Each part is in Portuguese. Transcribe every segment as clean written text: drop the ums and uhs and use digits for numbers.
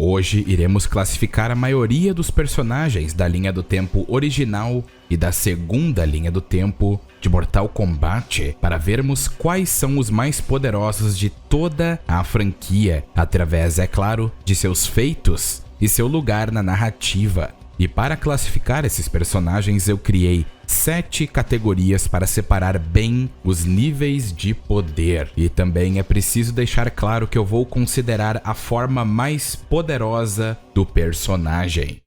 Hoje iremos classificar a maioria dos personagens da linha do tempo original e da segunda linha do tempo de Mortal Kombat para vermos quais são os mais poderosos de toda a franquia, através, é claro, de seus feitos e seu lugar na narrativa. E para classificar esses personagens eu criei 7 categorias para separar bem os níveis de poder. E também é preciso deixar claro que eu vou considerar a forma mais poderosa do personagem.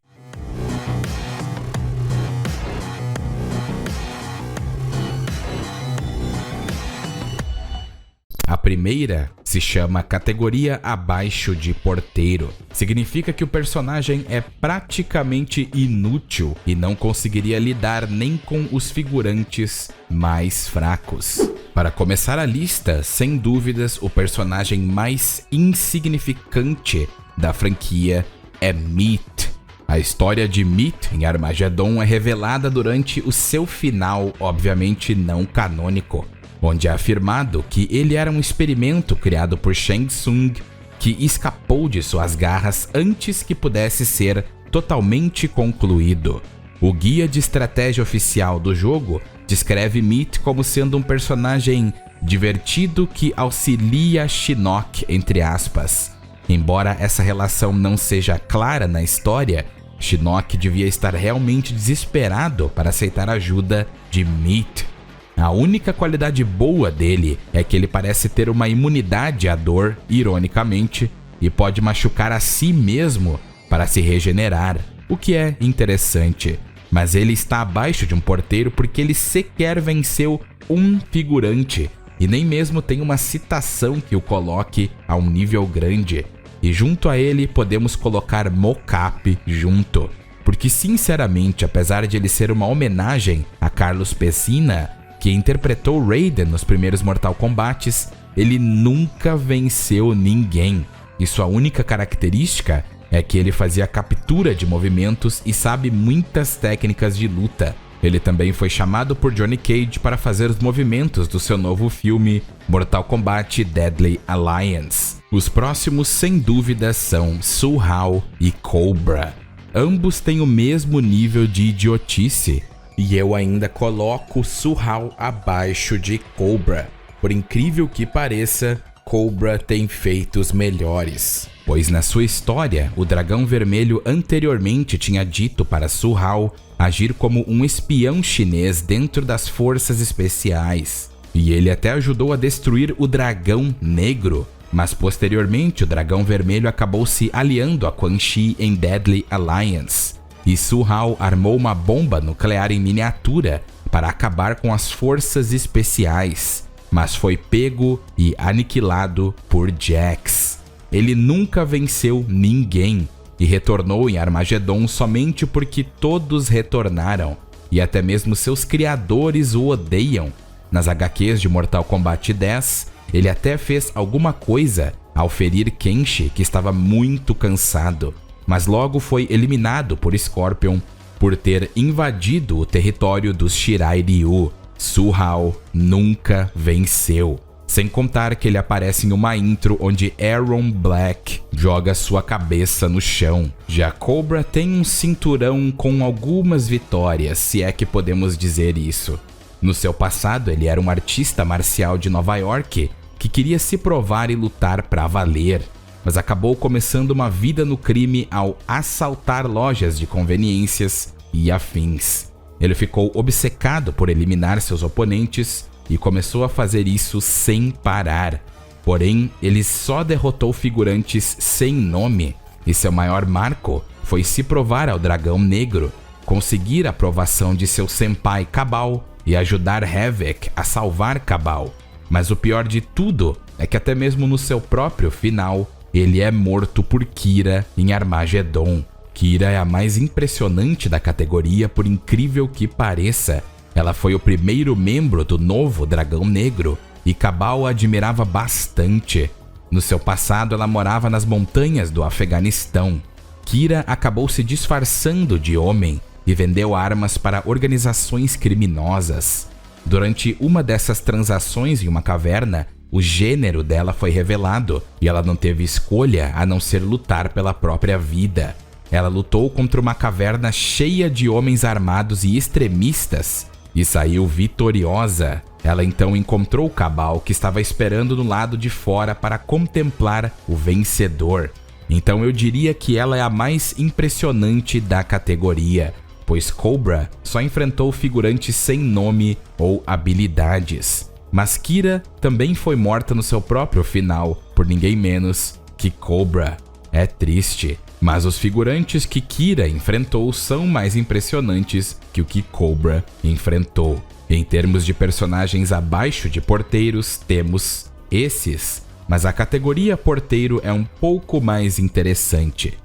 A primeira se chama categoria abaixo de porteiro. Significa que o personagem é praticamente inútil e não conseguiria lidar nem com os figurantes mais fracos. Para começar a lista, sem dúvidas, o personagem mais insignificante da franquia é Meat. A história de Meat em Armageddon é revelada durante o seu final, obviamente não canônico, onde é afirmado que ele era um experimento criado por Shang Tsung que escapou de suas garras antes que pudesse ser totalmente concluído. O guia de estratégia oficial do jogo descreve Meat como sendo um personagem divertido que auxilia Shinnok, entre aspas. Embora essa relação não seja clara na história, Shinnok devia estar realmente desesperado para aceitar a ajuda de Meat. A única qualidade boa dele é que ele parece ter uma imunidade à dor, ironicamente, e pode machucar a si mesmo para se regenerar, o que é interessante. Mas ele está abaixo de um porteiro porque ele sequer venceu um figurante, e nem mesmo tem uma citação que o coloque a um nível grande. E junto a ele podemos colocar Mocap junto, porque sinceramente, apesar de ele ser uma homenagem a Carlos Pesina, que interpretou Raiden nos primeiros Mortal Kombats, ele nunca venceu ninguém. E sua única característica é que ele fazia captura de movimentos e sabe muitas técnicas de luta. Ele também foi chamado por Johnny Cage para fazer os movimentos do seu novo filme Mortal Kombat Deadly Alliance. Os próximos, sem dúvida, são Suhao e Cobra. Ambos têm o mesmo nível de idiotice, e eu ainda coloco Suhao abaixo de Cobra. Por incrível que pareça, Cobra tem feitos melhores, pois na sua história, o Dragão Vermelho anteriormente tinha dito para Suhao agir como um espião chinês dentro das forças especiais. E ele até ajudou a destruir o Dragão Negro, mas posteriormente o Dragão Vermelho acabou se aliando a Quan Chi em Deadly Alliance. E Suhao armou uma bomba nuclear em miniatura para acabar com as forças especiais, mas foi pego e aniquilado por Jax. Ele nunca venceu ninguém e retornou em Armageddon somente porque todos retornaram, e até mesmo seus criadores o odeiam. Nas HQs de Mortal Kombat 10, ele até fez alguma coisa ao ferir Kenshi, que estava muito cansado, mas logo foi eliminado por Scorpion por ter invadido o território dos Shirai Ryu. Suhao nunca venceu. Sem contar que ele aparece em uma intro onde Aaron Black joga sua cabeça no chão. Já Cobra tem um cinturão com algumas vitórias, se é que podemos dizer isso. No seu passado, ele era um artista marcial de Nova York que queria se provar e lutar pra valer, mas acabou começando uma vida no crime ao assaltar lojas de conveniências e afins. Ele ficou obcecado por eliminar seus oponentes e começou a fazer isso sem parar. Porém, ele só derrotou figurantes sem nome, e seu maior marco foi se provar ao Dragão Negro, conseguir a aprovação de seu senpai Kabal e ajudar Havik a salvar Kabal. Mas o pior de tudo é que até mesmo no seu próprio final, ele é morto por Kira em Armageddon. Kira é a mais impressionante da categoria, por incrível que pareça. Ela foi o primeiro membro do novo Dragão Negro e Kabal a admirava bastante. No seu passado, ela morava nas montanhas do Afeganistão. Kira acabou se disfarçando de homem e vendeu armas para organizações criminosas. Durante uma dessas transações em uma caverna, o gênero dela foi revelado e ela não teve escolha a não ser lutar pela própria vida. Ela lutou contra uma caverna cheia de homens armados e extremistas e saiu vitoriosa. Ela então encontrou Cabal, que estava esperando no lado de fora para contemplar o vencedor. Então eu diria que ela é a mais impressionante da categoria, pois Cobra só enfrentou figurantes sem nome ou habilidades. Mas Kira também foi morta no seu próprio final, por ninguém menos que Cobra. É triste, mas os figurantes que Kira enfrentou são mais impressionantes que o que Cobra enfrentou. Em termos de personagens abaixo de porteiros, temos esses, mas a categoria porteiro é um pouco mais interessante.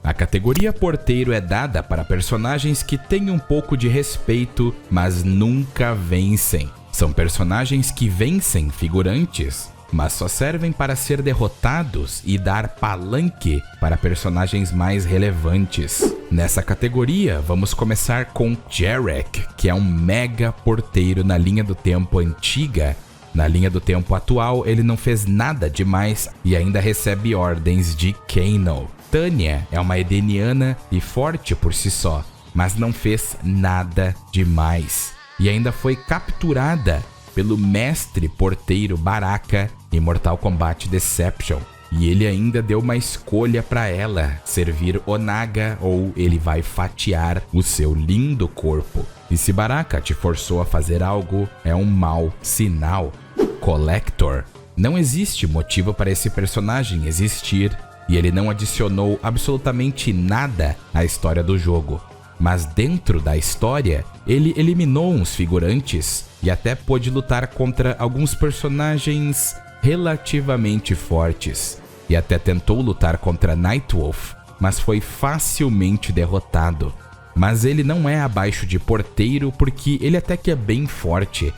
A categoria porteiro é dada para personagens que têm um pouco de respeito, mas nunca vencem. São personagens que vencem figurantes, mas só servem para ser derrotados e dar palanque para personagens mais relevantes. Nessa categoria, vamos começar com Jarek, que é um mega porteiro na linha do tempo antiga. Na linha do tempo atual, ele não fez nada demais e ainda recebe ordens de Kano. Tanya é uma Edeniana e forte por si só, mas não fez nada demais. E ainda foi capturada pelo mestre porteiro Baraka em Mortal Kombat Deception. E ele ainda deu uma escolha para ela, servir Onaga ou ele vai fatiar o seu lindo corpo. E se Baraka te forçou a fazer algo, é um mau sinal. Collector. Não existe motivo para esse personagem existir e ele não adicionou absolutamente nada à história do jogo. Mas dentro da história, ele eliminou uns figurantes e até pôde lutar contra alguns personagens relativamente fortes. E até tentou lutar contra Nightwolf, mas foi facilmente derrotado. Mas ele não é abaixo de porteiro porque ele até que é bem forte.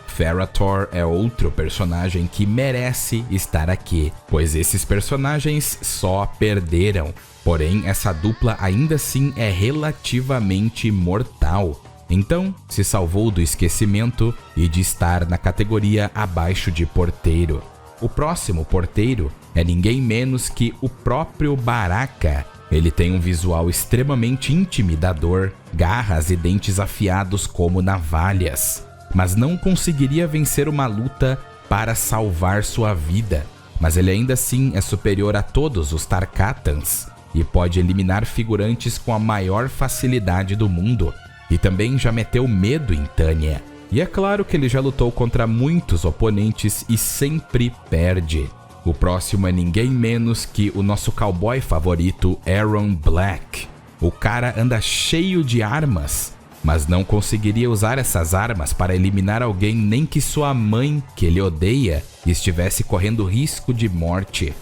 Ferrator é outro personagem que merece estar aqui, pois esses personagens só perderam. Porém, essa dupla ainda assim é relativamente mortal. Então, se salvou do esquecimento e de estar na categoria abaixo de porteiro. O próximo porteiro é ninguém menos que o próprio Baraka. Ele tem um visual extremamente intimidador, garras e dentes afiados como navalhas, mas não conseguiria vencer uma luta para salvar sua vida. Mas ele ainda assim é superior a todos os Tarkatans e pode eliminar figurantes com a maior facilidade do mundo. E também já meteu medo em Tanya. E é claro que ele já lutou contra muitos oponentes e sempre perde. O próximo é ninguém menos que o nosso cowboy favorito, Aaron Black. O cara anda cheio de armas, mas não conseguiria usar essas armas para eliminar alguém nem que sua mãe, que ele odeia, estivesse correndo risco de morte.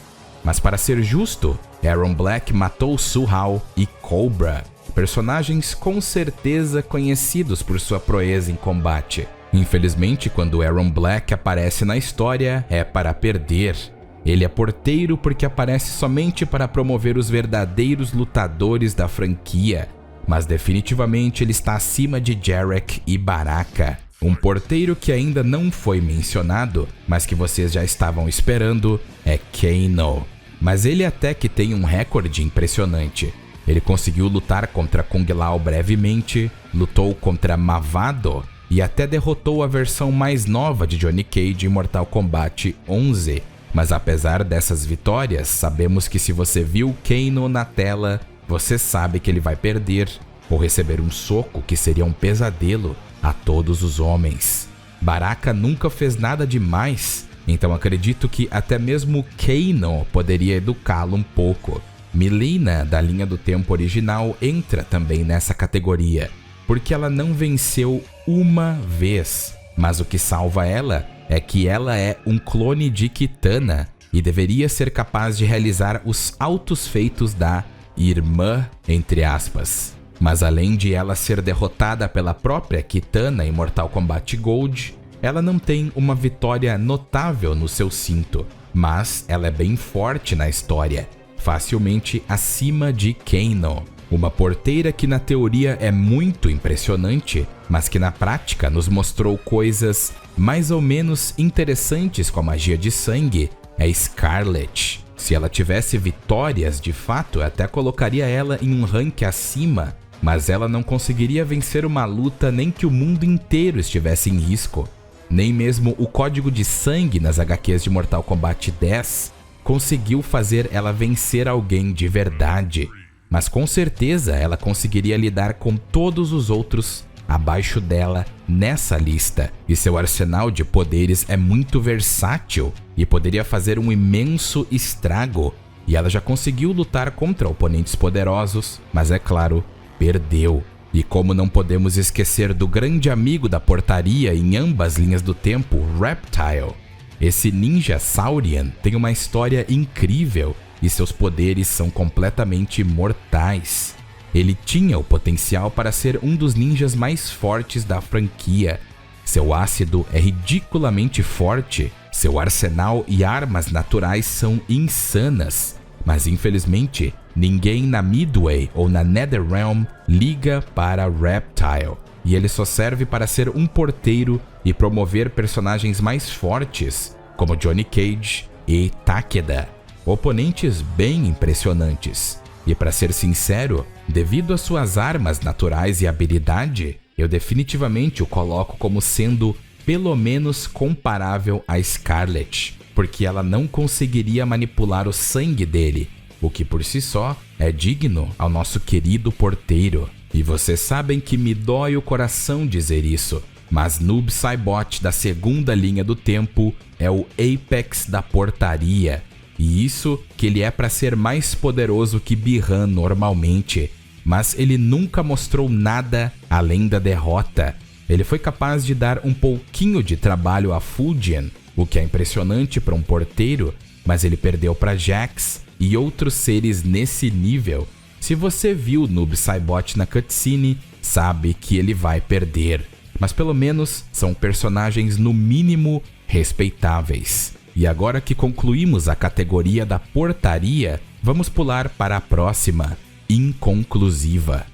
Mas para ser justo, Aaron Black matou Suhal e Cobra, personagens com certeza conhecidos por sua proeza em combate. Infelizmente, quando Aaron Black aparece na história, é para perder. Ele é porteiro porque aparece somente para promover os verdadeiros lutadores da franquia, mas definitivamente ele está acima de Jarek e Baraka. Um porteiro que ainda não foi mencionado, mas que vocês já estavam esperando, é Kano. Mas ele até que tem um recorde impressionante. Ele conseguiu lutar contra Kung Lao brevemente, lutou contra Mavado e até derrotou a versão mais nova de Johnny Cage em Mortal Kombat 11. Mas apesar dessas vitórias, sabemos que se você viu Kano na tela, você sabe que ele vai perder ou receber um soco que seria um pesadelo a todos os homens. Baraka nunca fez nada demais, então acredito que até mesmo Kano poderia educá-lo um pouco. Mileena, da linha do tempo original, entra também nessa categoria, porque ela não venceu uma vez, mas o que salva ela é que ela é um clone de Kitana e deveria ser capaz de realizar os altos feitos da irmã, entre aspas. Mas além de ela ser derrotada pela própria Kitana em Mortal Kombat Gold, ela não tem uma vitória notável no seu cinto, mas ela é bem forte na história, facilmente acima de Kano. Uma porteira que na teoria é muito impressionante, mas que na prática nos mostrou coisas mais ou menos interessantes com a magia de sangue, é Scarlet. Se ela tivesse vitórias, de fato, eu até colocaria ela em um rank acima, mas ela não conseguiria vencer uma luta nem que o mundo inteiro estivesse em risco. Nem mesmo o código de sangue nas HQs de Mortal Kombat 10 conseguiu fazer ela vencer alguém de verdade. Mas com certeza ela conseguiria lidar com todos os outros abaixo dela nessa lista. E seu arsenal de poderes é muito versátil e poderia fazer um imenso estrago. E ela já conseguiu lutar contra oponentes poderosos, mas é claro, perdeu. E como não podemos esquecer do grande amigo da portaria em ambas linhas do tempo, Reptile. Esse ninja Saurian tem uma história incrível e seus poderes são completamente mortais. Ele tinha o potencial para ser um dos ninjas mais fortes da franquia. Seu ácido é ridiculamente forte, seu arsenal e armas naturais são insanas, mas infelizmente ninguém na Midway ou na Netherrealm liga para Reptile, e ele só serve para ser um porteiro e promover personagens mais fortes, como Johnny Cage e Takeda, oponentes bem impressionantes. E para ser sincero, devido às suas armas naturais e habilidade, eu definitivamente o coloco como sendo pelo menos comparável a Scarlet, porque ela não conseguiria manipular o sangue dele, o que por si só é digno ao nosso querido porteiro. E vocês sabem que me dói o coração dizer isso, mas Noob Saibot da segunda linha do tempo é o Apex da portaria. E isso que ele é para ser mais poderoso que Bi-Han normalmente, mas ele nunca mostrou nada além da derrota. Ele foi capaz de dar um pouquinho de trabalho a Fujian, o que é impressionante para um porteiro, mas ele perdeu para Jax e outros seres nesse nível. Se você viu Noob Saibot na cutscene, sabe que ele vai perder, mas pelo menos são personagens no mínimo respeitáveis. E agora que concluímos a categoria da portaria, vamos pular para a próxima, inconclusiva.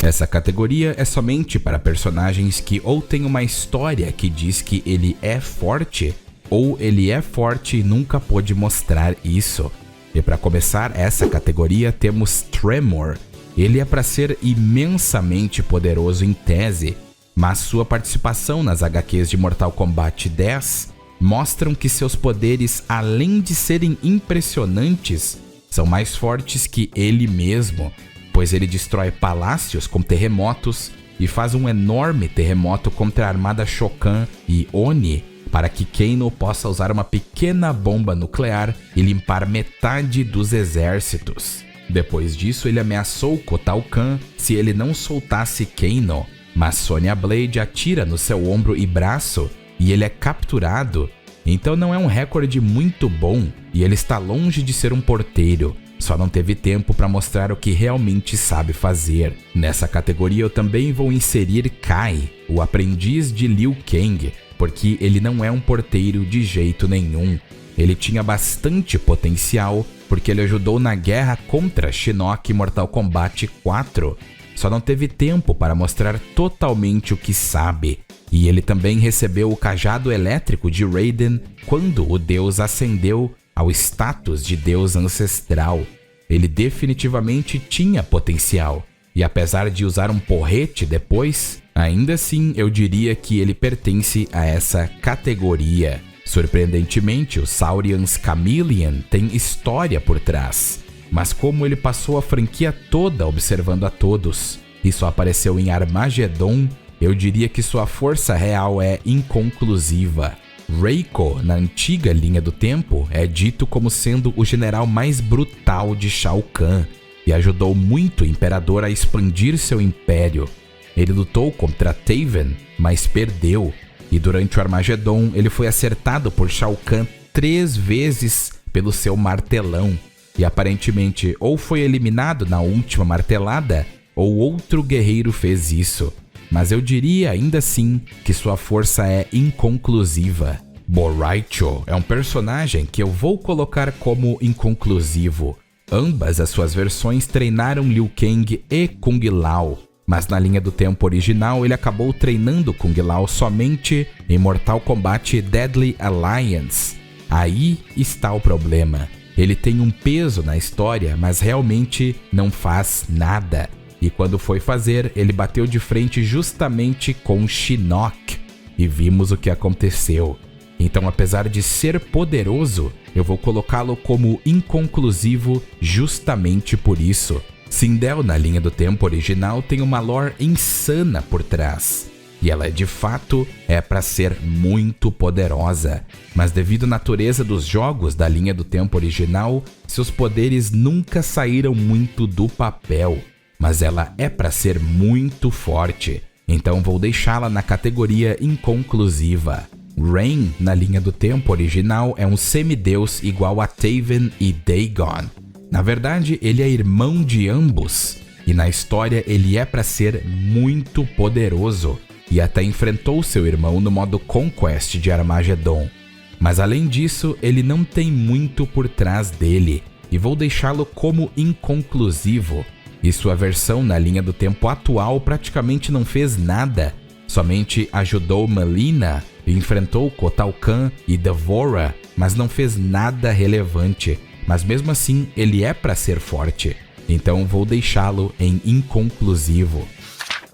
Essa categoria é somente para personagens que ou têm uma história que diz que ele é forte, ou ele é forte e nunca pôde mostrar isso. E para começar essa categoria temos Tremor. Ele é para ser imensamente poderoso em tese, mas sua participação nas HQs de Mortal Kombat 10 mostram que seus poderes, além de serem impressionantes, são mais fortes que ele mesmo, pois ele destrói palácios com terremotos e faz um enorme terremoto contra a armada Shokan e Oni para que Kano possa usar uma pequena bomba nuclear e limpar metade dos exércitos. Depois disso, ele ameaçou Kotal Kahn se ele não soltasse Kano, mas Sonya Blade atira no seu ombro e braço e ele é capturado. Então não é um recorde muito bom e ele está longe de ser um porteiro, só não teve tempo para mostrar o que realmente sabe fazer. Nessa categoria eu também vou inserir Kai, o aprendiz de Liu Kang, porque ele não é um porteiro de jeito nenhum. Ele tinha bastante potencial porque ele ajudou na guerra contra Shinnok em Mortal Kombat 4, só não teve tempo para mostrar totalmente o que sabe. E ele também recebeu o cajado elétrico de Raiden quando o deus ascendeu ao status de deus ancestral. Ele definitivamente tinha potencial, e apesar de usar um porrete depois, ainda assim eu diria que ele pertence a essa categoria. Surpreendentemente, o Saurian's Chameleon tem história por trás, mas como ele passou a franquia toda observando a todos e só apareceu em Armageddon, eu diria que sua força real é inconclusiva. Reiko, na antiga linha do tempo, é dito como sendo o general mais brutal de Shao Kahn e ajudou muito o imperador a expandir seu império. Ele lutou contra Taven, mas perdeu, e durante o Armageddon ele foi acertado por Shao Kahn 3 vezes pelo seu martelão, e aparentemente ou foi eliminado na última martelada, ou outro guerreiro fez isso. Mas eu diria ainda assim que sua força é inconclusiva. Borraicho é um personagem que eu vou colocar como inconclusivo. Ambas as suas versões treinaram Liu Kang e Kung Lao, mas na linha do tempo original ele acabou treinando Kung Lao somente em Mortal Kombat Deadly Alliance. Aí está o problema. Ele tem um peso na história, mas realmente não faz nada. E quando foi fazer, ele bateu de frente justamente com Shinnok. E vimos o que aconteceu. Então, apesar de ser poderoso, eu vou colocá-lo como inconclusivo justamente por isso. Sindel, na linha do tempo original, tem uma lore insana por trás. E ela, de fato, é para ser muito poderosa. Mas devido à natureza dos jogos da linha do tempo original, seus poderes nunca saíram muito do papel. Mas ela é para ser muito forte. Então vou deixá-la na categoria inconclusiva. Rain, na linha do tempo original, é um semideus igual a Taven e Dagon. Na verdade, ele é irmão de ambos, e na história ele é para ser muito poderoso, e até enfrentou seu irmão no modo Conquest de Armageddon. Mas além disso, ele não tem muito por trás dele, e vou deixá-lo como inconclusivo. E sua versão na linha do tempo atual praticamente não fez nada, somente ajudou Mileena, enfrentou Kotal Kahn e D'Vorah, mas não fez nada relevante. Mas mesmo assim, ele é para ser forte. Então vou deixá-lo em inconclusivo.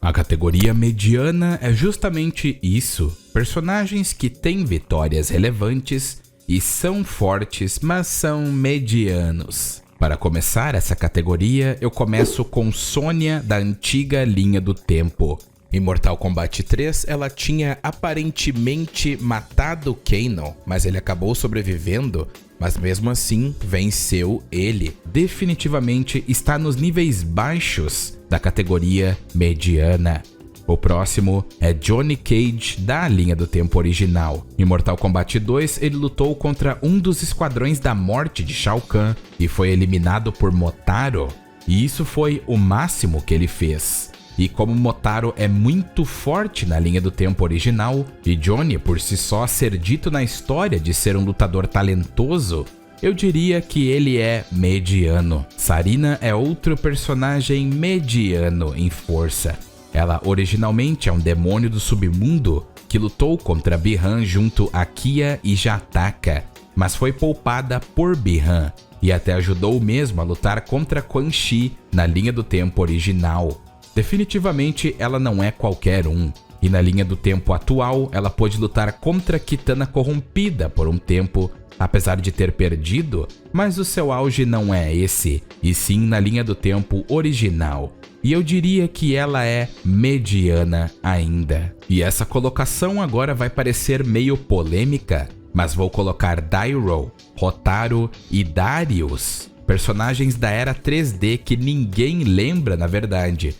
A categoria mediana é justamente isso. Personagens que têm vitórias relevantes e são fortes, mas são medianos. Para começar essa categoria, eu começo com Sonya da antiga linha do tempo. Em Mortal Kombat 3, ela tinha aparentemente matado Kano, mas ele acabou sobrevivendo, mas mesmo assim venceu ele. Definitivamente está nos níveis baixos da categoria mediana. O próximo é Johnny Cage da linha do tempo original. Em Mortal Kombat 2, ele lutou contra um dos esquadrões da morte de Shao Kahn e foi eliminado por Motaro, e isso foi o máximo que ele fez. E como Motaro é muito forte na linha do tempo original, e Johnny por si só ser dito na história de ser um lutador talentoso, eu diria que ele é mediano. Sareena é outro personagem mediano em força. Ela originalmente é um demônio do submundo que lutou contra Bi-Han junto a Kia e Jataka, mas foi poupada por Bi-Han e até ajudou mesmo a lutar contra Quan Chi na linha do tempo original. Definitivamente ela não é qualquer um, e na linha do tempo atual ela pôde lutar contra Kitana corrompida por um tempo, apesar de ter perdido, mas o seu auge não é esse, e sim na linha do tempo original. E eu diria que ela é mediana ainda. E essa colocação agora vai parecer meio polêmica, mas vou colocar Dairo, Hotaru e Darius, personagens da era 3D que ninguém lembra na verdade.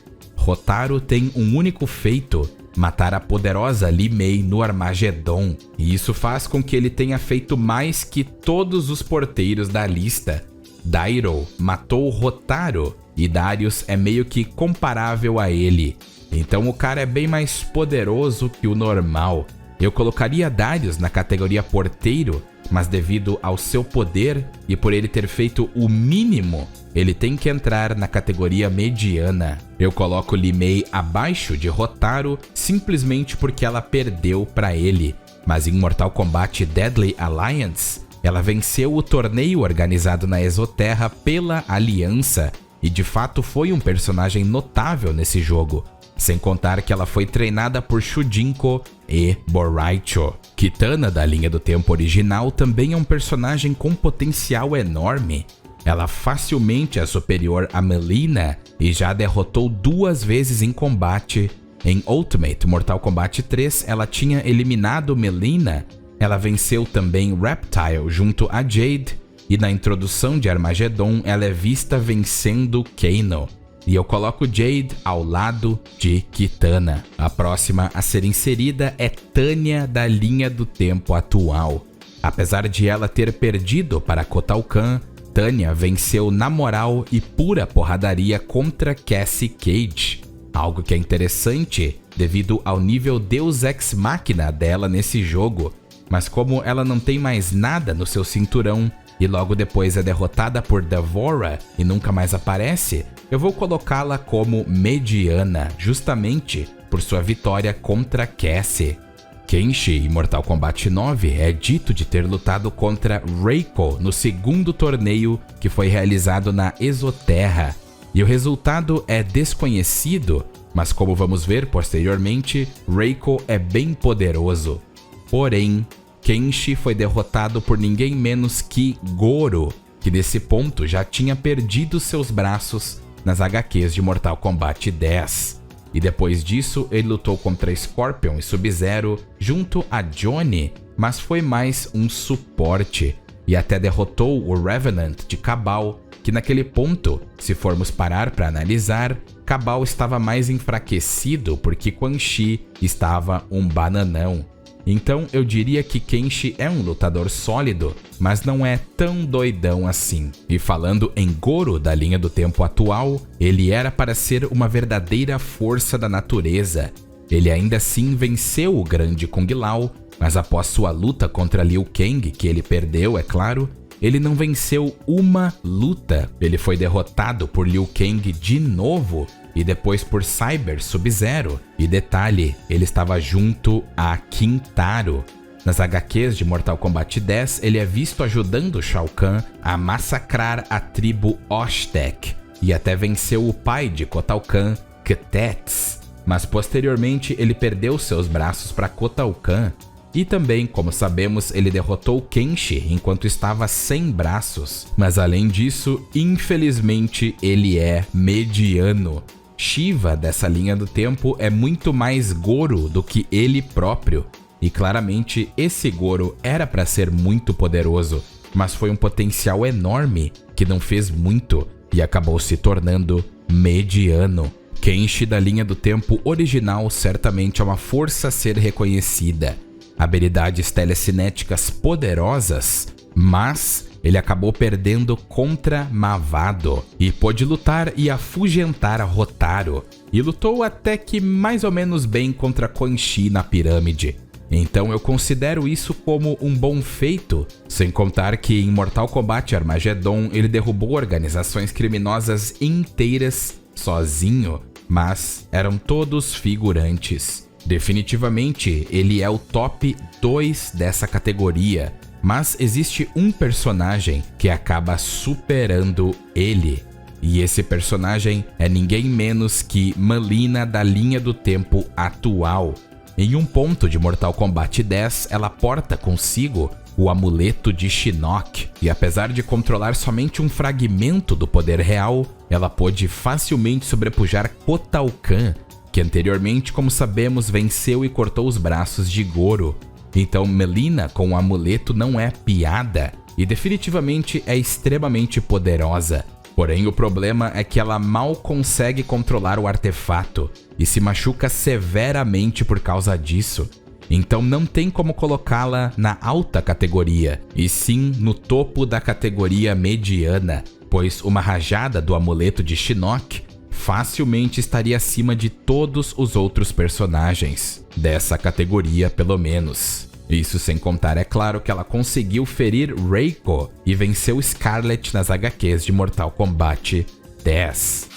Hotaru tem um único feito, matar a poderosa Li Mei no Armageddon, e isso faz com que ele tenha feito mais que todos os porteiros da lista. Dairo matou Hotaru e Darius é meio que comparável a ele, então o cara é bem mais poderoso que o normal. Eu colocaria Darius na categoria porteiro, mas devido ao seu poder e por ele ter feito o mínimo, ele tem que entrar na categoria mediana. Eu coloco Li Mei abaixo de Hotaru simplesmente porque ela perdeu para ele, mas em Mortal Kombat Deadly Alliance, ela venceu o torneio organizado na Exoterra pela Aliança e de fato foi um personagem notável nesse jogo. Sem contar que ela foi treinada por Shujinko e Boraicho. Kitana da linha do tempo original também é um personagem com potencial enorme. Ela facilmente é superior a Mileena e já derrotou 2 vezes em combate. Em Ultimate Mortal Kombat 3, ela tinha eliminado Mileena. Ela venceu também Reptile junto a Jade. E na introdução de Armageddon, ela é vista vencendo Kano. E eu coloco Jade ao lado de Kitana. A próxima a ser inserida é Tanya da linha do tempo atual. Apesar de ela ter perdido para Kotal Kahn, Tanya venceu na moral e pura porradaria contra Cassie Cage. Algo que é interessante devido ao nível Deus Ex Machina dela nesse jogo. Mas como ela não tem mais nada no seu cinturão, e logo depois é derrotada por D'Vorah e nunca mais aparece, eu vou colocá-la como mediana, justamente por sua vitória contra Cassie. Kenshi, em Mortal Kombat 9, é dito de ter lutado contra Reiko no segundo torneio que foi realizado na Exoterra, e o resultado é desconhecido, mas como vamos ver posteriormente, Reiko é bem poderoso. Porém, Kenshi foi derrotado por ninguém menos que Goro, que nesse ponto já tinha perdido seus braços nas HQs de Mortal Kombat 10. E depois disso, ele lutou contra Scorpion e Sub-Zero junto a Johnny, mas foi mais um suporte, e até derrotou o Revenant de Kabal, que naquele ponto, se formos parar para analisar, Kabal estava mais enfraquecido porque Quan Chi estava um bananão. Então eu diria que Kenshi é um lutador sólido, mas não é tão doidão assim. E falando em Goro da linha do tempo atual, ele era para ser uma verdadeira força da natureza. Ele ainda assim venceu o grande Kung Lao, mas após sua luta contra Liu Kang, que ele perdeu, é claro, ele não venceu uma luta. Ele foi derrotado por Liu Kang de novo e depois por Cyber Sub-Zero. E detalhe, ele estava junto a Kintaro. Nas HQs de Mortal Kombat 10, ele é visto ajudando Shao Kahn a massacrar a tribo Oshtek e até venceu o pai de Kotal Kahn, Ketets. Mas posteriormente ele perdeu seus braços para Kotal Kahn. E também, como sabemos, ele derrotou Kenshi enquanto estava sem braços. Mas além disso, infelizmente, ele é mediano. Shiva dessa linha do tempo é muito mais Goro do que ele próprio. E claramente esse Goro era para ser muito poderoso, mas foi um potencial enorme que não fez muito e acabou se tornando mediano. Kenshi da linha do tempo original certamente é uma força a ser reconhecida. Habilidades telecinéticas poderosas, mas ele acabou perdendo contra Mavado e pôde lutar e afugentar Rotaro, e lutou até que mais ou menos bem contra Quan Chi na pirâmide. Então eu considero isso como um bom feito, sem contar que em Mortal Kombat Armageddon ele derrubou organizações criminosas inteiras sozinho, mas eram todos figurantes. Definitivamente ele é o top 2 dessa categoria, mas existe um personagem que acaba superando ele. E esse personagem é ninguém menos que Mileena da linha do tempo atual. Em um ponto de Mortal Kombat 10, ela porta consigo o amuleto de Shinnok, e apesar de controlar somente um fragmento do poder real, ela pôde facilmente sobrepujar Kotal Kahn, que anteriormente, como sabemos, venceu e cortou os braços de Goro. Então Mileena com o amuleto não é piada, e definitivamente é extremamente poderosa. Porém, o problema é que ela mal consegue controlar o artefato e se machuca severamente por causa disso. Então não tem como colocá-la na alta categoria, e sim no topo da categoria mediana, pois uma rajada do amuleto de Shinnok facilmente estaria acima de todos os outros personagens, dessa categoria pelo menos. Isso sem contar, é claro, que ela conseguiu ferir Reiko e venceu Scarlet nas HQs de Mortal Kombat 10.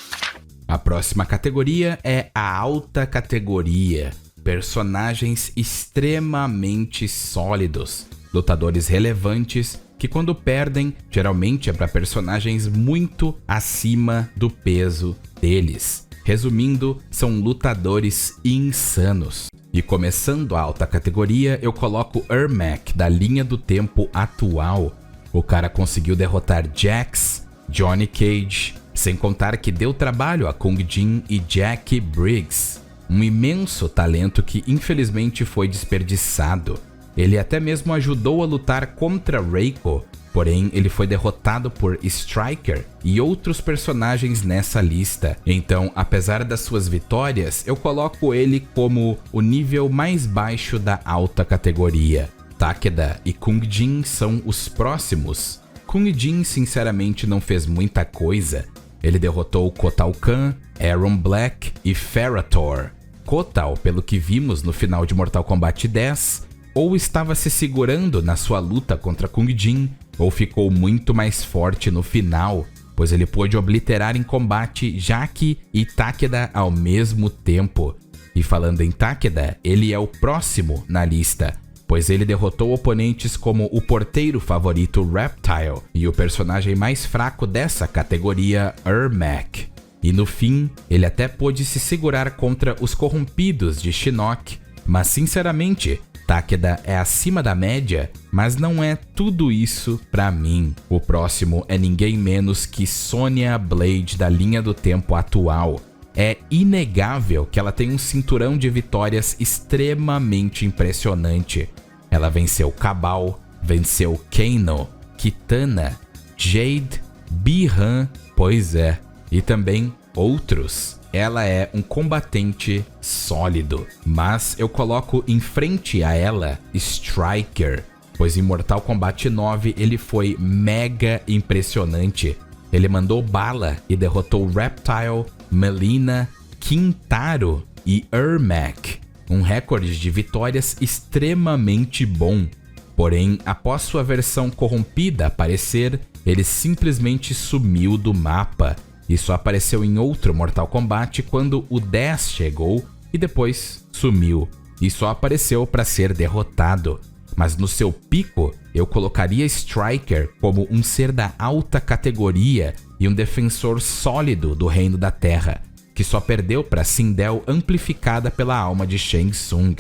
A próxima categoria é a alta categoria. Personagens extremamente sólidos, lutadores relevantes que quando perdem, geralmente é para personagens muito acima do peso deles. Resumindo, são lutadores insanos. E começando a alta categoria, eu coloco Ermac da linha do tempo atual. O cara conseguiu derrotar Jax, Johnny Cage, sem contar que deu trabalho a Kung Jin e Jack Briggs. Um imenso talento que infelizmente foi desperdiçado. Ele até mesmo ajudou a lutar contra Reiko, porém ele foi derrotado por Striker e outros personagens nessa lista. Então, apesar das suas vitórias, eu coloco ele como o nível mais baixo da alta categoria. Takeda e Kung Jin são os próximos. Kung Jin sinceramente não fez muita coisa. Ele derrotou Kotal Kahn, Aaron Black e Ferrator. Kotal, pelo que vimos no final de Mortal Kombat 10, ou estava se segurando na sua luta contra Kung Jin, ou ficou muito mais forte no final, pois ele pôde obliterar em combate Jaki e Takeda ao mesmo tempo. E falando em Takeda, ele é o próximo na lista, pois ele derrotou oponentes como o porteiro favorito Reptile e o personagem mais fraco dessa categoria, Ermac. E no fim, ele até pôde se segurar contra os corrompidos de Shinnok, mas sinceramente, Takeda é acima da média, mas não é tudo isso pra mim. O próximo é ninguém menos que Sonya Blade da linha do tempo atual. É inegável que ela tem um cinturão de vitórias extremamente impressionante. Ela venceu Cabal, venceu Kano, Kitana, Jade, Bi-Han, pois é, e também outros. Ela é um combatente sólido, mas eu coloco em frente a ela Striker, pois em Mortal Kombat 9 ele foi mega impressionante. Ele mandou bala e derrotou Reptile, Melina, Kintaro e Ermac, um recorde de vitórias extremamente bom. Porém, após sua versão corrompida aparecer, ele simplesmente sumiu do mapa e só apareceu em outro Mortal Kombat quando o 10 chegou e depois sumiu, e só apareceu para ser derrotado. Mas no seu pico, eu colocaria Striker como um ser da alta categoria e um defensor sólido do Reino da Terra, que só perdeu para Sindel amplificada pela alma de Shang Tsung.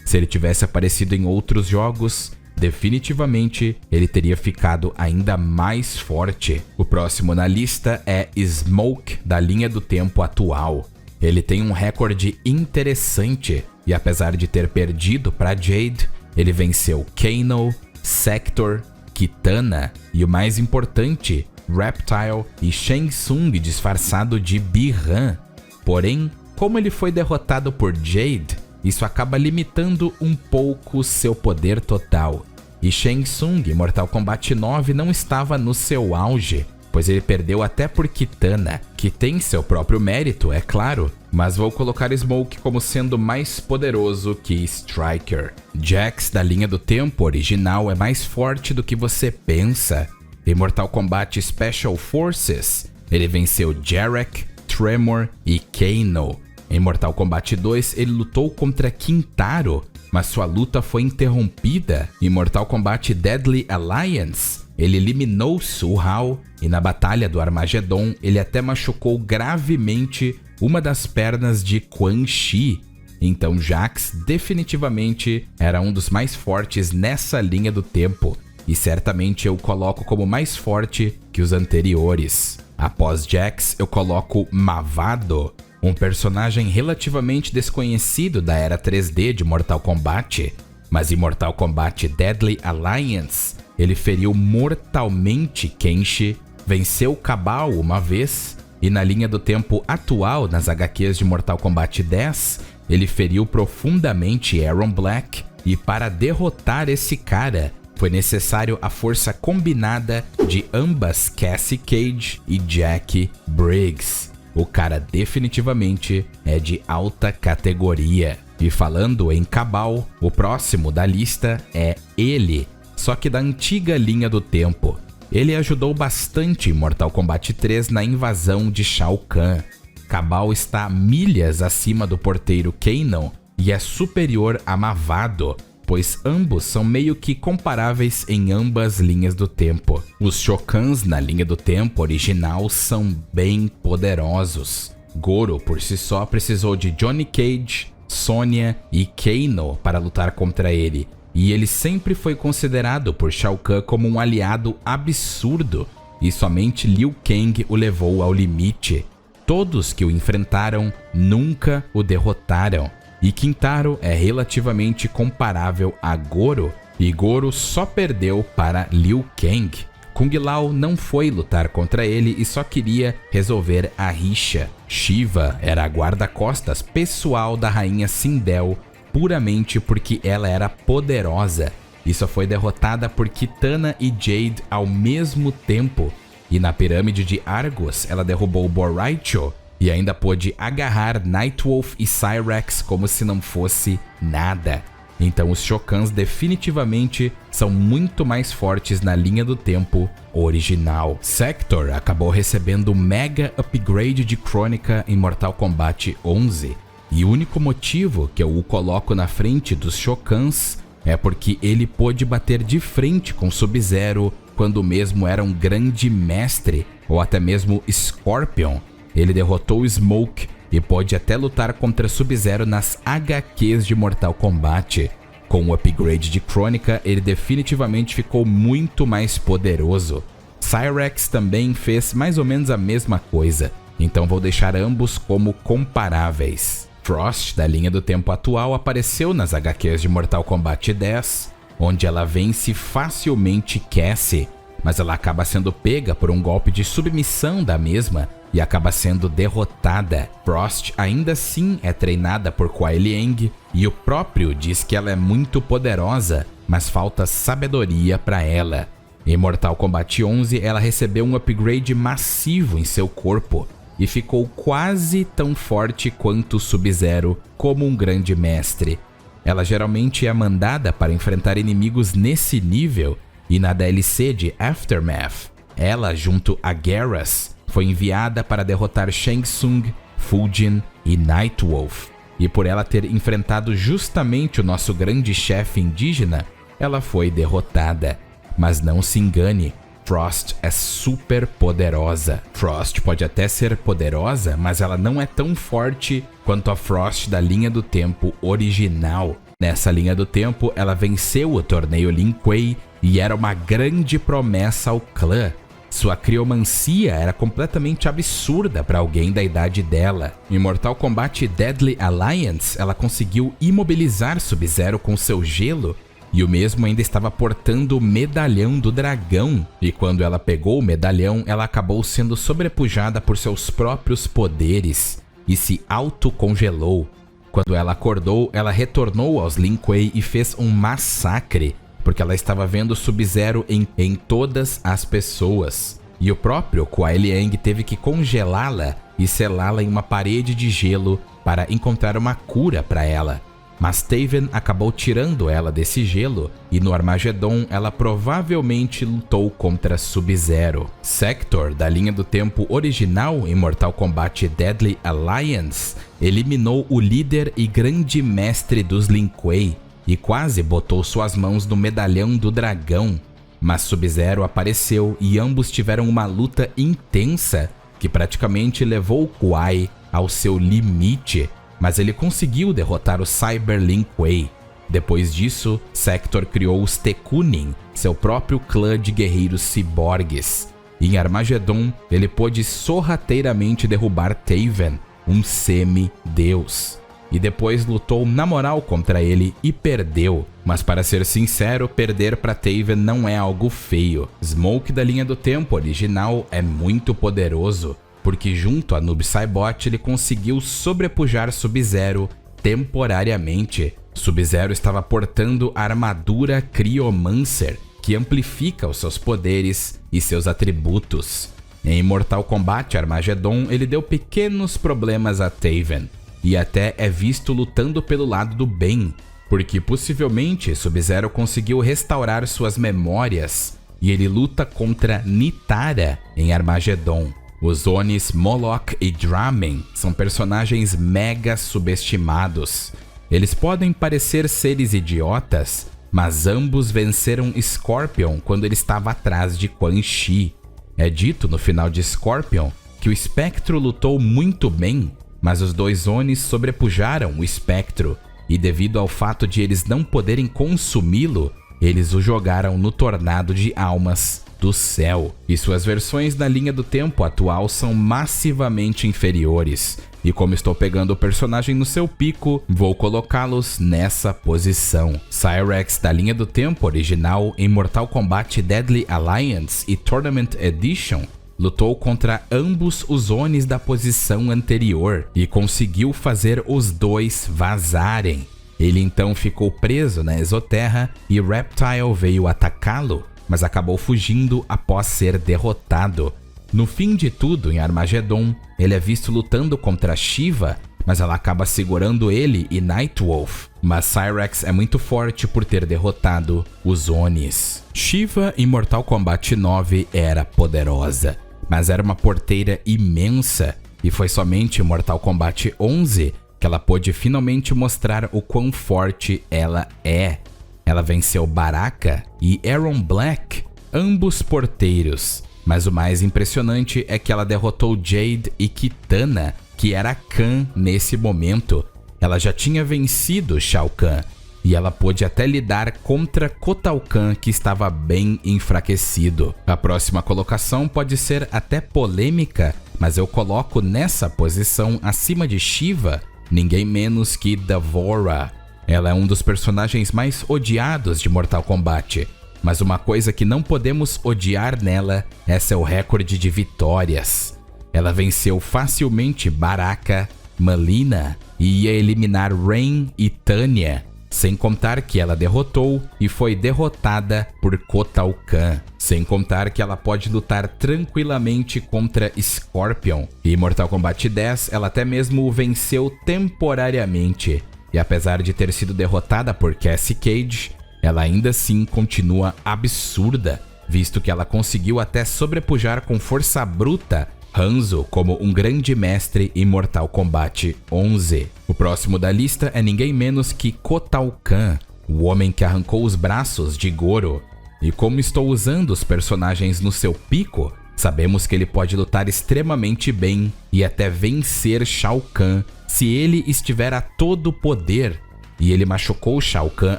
Se ele tivesse aparecido em outros jogos, definitivamente ele teria ficado ainda mais forte. O próximo na lista é Smoke, da linha do tempo atual. Ele tem um recorde interessante e apesar de ter perdido para Jade, ele venceu Kano, Sector, Kitana e o mais importante, Reptile e Shang Tsung disfarçado de Bi-Han. Porém, como ele foi derrotado por Jade, isso acaba limitando um pouco seu poder total. E Shang Tsung em Mortal Kombat 9 não estava no seu auge, pois ele perdeu até por Kitana, que tem seu próprio mérito, é claro, mas vou colocar Smoke como sendo mais poderoso que Striker. Jax da linha do tempo original é mais forte do que você pensa. Em Mortal Kombat Special Forces, ele venceu Jarek, Tremor e Kano. Em Mortal Kombat 2, ele lutou contra Kintaro, mas sua luta foi interrompida. Em Mortal Kombat Deadly Alliance, ele eliminou Suhao e na Batalha do Armagedon ele até machucou gravemente uma das pernas de Quan Chi. Então Jax definitivamente era um dos mais fortes nessa linha do tempo e certamente eu coloco como mais forte que os anteriores. Após Jax eu coloco Mavado, um personagem relativamente desconhecido da era 3D de Mortal Kombat, mas em Mortal Kombat Deadly Alliance ele feriu mortalmente Kenshi, venceu Cabal uma vez, e na linha do tempo atual, nas HQs de Mortal Kombat 10, ele feriu profundamente Aaron Black, e para derrotar esse cara, foi necessário a força combinada de ambas Cassie Cage e Jack Briggs. O cara definitivamente é de alta categoria. E falando em Cabal, o próximo da lista é ele, só que da antiga linha do tempo. Ele ajudou bastante em Mortal Kombat 3 na invasão de Shao Kahn. Cabal está milhas acima do porteiro Kanon e é superior a Mavado, pois ambos são meio que comparáveis em ambas linhas do tempo. Os Shokans na linha do tempo original são bem poderosos. Goro por si só precisou de Johnny Cage, Sonya e Kano para lutar contra ele, e ele sempre foi considerado por Shao Kahn como um aliado absurdo, e somente Liu Kang o levou ao limite. Todos que o enfrentaram nunca o derrotaram, e Kintaro é relativamente comparável a Goro, e Goro só perdeu para Liu Kang. Kung Lao não foi lutar contra ele e só queria resolver a rixa. Shiva era a guarda-costas pessoal da rainha Sindel, puramente porque ela era poderosa, e só foi derrotada por Kitana e Jade ao mesmo tempo. E na pirâmide de Argos ela derrubou Borraicho e ainda pôde agarrar Nightwolf e Cyrax como se não fosse nada. Então os Shokans definitivamente são muito mais fortes na linha do tempo original. Sector acabou recebendo o Mega Upgrade de Kronika em Mortal Kombat 11, e o único motivo que eu o coloco na frente dos Shokans é porque ele pôde bater de frente com Sub-Zero quando mesmo era um grande mestre, ou até mesmo Scorpion. Ele derrotou o Smoke e pode até lutar contra Sub-Zero nas HQs de Mortal Kombat. Com o upgrade de Kronika, ele definitivamente ficou muito mais poderoso. Cyrax também fez mais ou menos a mesma coisa, então vou deixar ambos como comparáveis. Frost, da linha do tempo atual, apareceu nas HQs de Mortal Kombat 10, onde ela vence facilmente Cassie, mas ela acaba sendo pega por um golpe de submissão da mesma e acaba sendo derrotada. Frost ainda assim é treinada por Kuai Liang e o próprio diz que ela é muito poderosa, mas falta sabedoria para ela. Em Mortal Kombat 11 ela recebeu um upgrade massivo em seu corpo e ficou quase tão forte quanto Sub-Zero como um grande mestre. Ela geralmente é mandada para enfrentar inimigos nesse nível, e na DLC de Aftermath, ela junto a Geras foi enviada para derrotar Shang Tsung, Fujin e Nightwolf. E por ela ter enfrentado justamente o nosso grande chefe indígena, ela foi derrotada. Mas não se engane, Frost é super poderosa. Frost pode até ser poderosa, mas ela não é tão forte quanto a Frost da linha do tempo original. Nessa linha do tempo, ela venceu o torneio Lin Kuei e era uma grande promessa ao clã. Sua criomancia era completamente absurda para alguém da idade dela. Em Mortal Kombat Deadly Alliance, ela conseguiu imobilizar Sub-Zero com seu gelo, e o mesmo ainda estava portando o medalhão do dragão. E quando ela pegou o medalhão, ela acabou sendo sobrepujada por seus próprios poderes e se autocongelou. Quando ela acordou, ela retornou aos Lin Kuei e fez um massacre, porque ela estava vendo Sub-Zero em todas as pessoas. E o próprio Kuai Liang teve que congelá-la e selá-la em uma parede de gelo para encontrar uma cura para ela. Mas Taven acabou tirando ela desse gelo, e no Armageddon ela provavelmente lutou contra Sub-Zero. Sector, da linha do tempo original em Mortal Kombat Deadly Alliance, eliminou o líder e grande mestre dos Lin Kuei, e quase botou suas mãos no medalhão do dragão. Mas Sub-Zero apareceu e ambos tiveram uma luta intensa que praticamente levou o Kuai ao seu limite, mas ele conseguiu derrotar o Cyber Lin Kuei. Depois disso, Sector criou os Tekunin, seu próprio clã de guerreiros ciborgues. Em Armageddon, ele pôde sorrateiramente derrubar Taven, um semi-deus. E depois lutou na moral contra ele e perdeu. Mas para ser sincero, perder para Taven não é algo feio. Smoke da linha do tempo original é muito poderoso, porque junto a Noob Saibot ele conseguiu sobrepujar Sub-Zero temporariamente. Sub-Zero estava portando a armadura Cryomancer, que amplifica os seus poderes e seus atributos. Em Mortal Kombat Armageddon, ele deu pequenos problemas a Taven, e até é visto lutando pelo lado do bem, porque possivelmente Sub-Zero conseguiu restaurar suas memórias, e ele luta contra Nitara em Armageddon. Os Onis Moloch e Dramen são personagens mega subestimados. Eles podem parecer seres idiotas, mas ambos venceram Scorpion quando ele estava atrás de Quan Chi. É dito no final de Scorpion que o Espectro lutou muito bem, mas os dois Onis sobrepujaram o Espectro, e devido ao fato de eles não poderem consumi-lo, eles o jogaram no Tornado de Almas do Céu. E suas versões na linha do tempo atual são massivamente inferiores. E como estou pegando o personagem no seu pico, vou colocá-los nessa posição. Cyrax da linha do tempo original em Mortal Kombat Deadly Alliance e Tournament Edition lutou contra ambos os Onis da posição anterior e conseguiu fazer os dois vazarem. Ele então ficou preso na Exoterra e Reptile veio atacá-lo, mas acabou fugindo após ser derrotado. No fim de tudo, em Armageddon, ele é visto lutando contra Shiva mas ela acaba segurando ele e Nightwolf. Mas Cyrax é muito forte por ter derrotado os Onis. Shiva em Mortal Kombat 9 era poderosa, mas era uma porteira imensa, e foi somente em Mortal Kombat 11 que ela pôde finalmente mostrar o quão forte ela é. Ela venceu Baraka e Aaron Black, ambos porteiros, mas o mais impressionante é que ela derrotou Jade e Kitana, que era Khan nesse momento. Ela já tinha vencido Shao Kahn, e ela pôde até lidar contra Kotal Kahn, que estava bem enfraquecido. A próxima colocação pode ser até polêmica, mas eu coloco nessa posição acima de Shiva ninguém menos que D'Vorah. Ela é um dos personagens mais odiados de Mortal Kombat, mas uma coisa que não podemos odiar nela é seu recorde de vitórias. Ela venceu facilmente Baraka, Mileena e ia eliminar Rain e Tanya, sem contar que ela derrotou e foi derrotada por Kotal Kahn, sem contar que ela pode lutar tranquilamente contra Scorpion. E em Mortal Kombat 10 ela até mesmo o venceu temporariamente, e apesar de ter sido derrotada por Cassie Cage, ela ainda assim continua absurda, visto que ela conseguiu até sobrepujar com força bruta Hanzo como um grande mestre em Mortal Kombat 11. O próximo da lista é ninguém menos que Kotal Kahn, o homem que arrancou os braços de Goro. E como estou usando os personagens no seu pico, sabemos que ele pode lutar extremamente bem e até vencer Shao Kahn se ele estiver a todo poder. E ele machucou Shao Kahn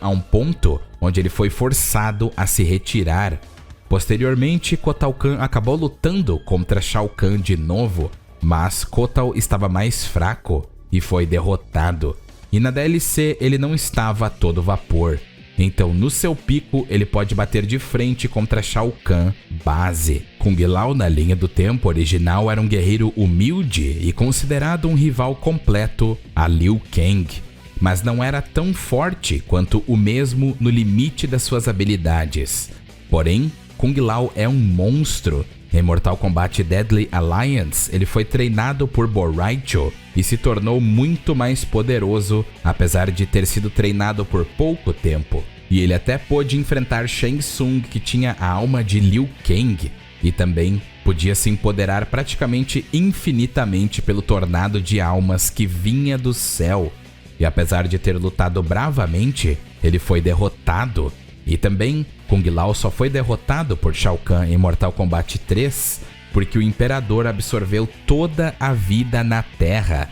a um ponto onde ele foi forçado a se retirar. Posteriormente, Kotal Kahn acabou lutando contra Shao Kahn de novo, mas Kotal estava mais fraco e foi derrotado. E na DLC ele não estava a todo vapor, então no seu pico ele pode bater de frente contra Shao Kahn base. Kung Lao na linha do tempo original era um guerreiro humilde e considerado um rival completo a Liu Kang, mas não era tão forte quanto o mesmo no limite das suas habilidades. Porém, Kung Lao é um monstro. Em Mortal Kombat Deadly Alliance, ele foi treinado por Bo' Rai Cho e se tornou muito mais poderoso, apesar de ter sido treinado por pouco tempo. E ele até pôde enfrentar Shang Tsung, que tinha a alma de Liu Kang, e também podia se empoderar praticamente infinitamente pelo tornado de almas que vinha do céu. E apesar de ter lutado bravamente, ele foi derrotado. E também, Kung Lao só foi derrotado por Shao Kahn em Mortal Kombat 3 porque o Imperador absorveu toda a vida na Terra.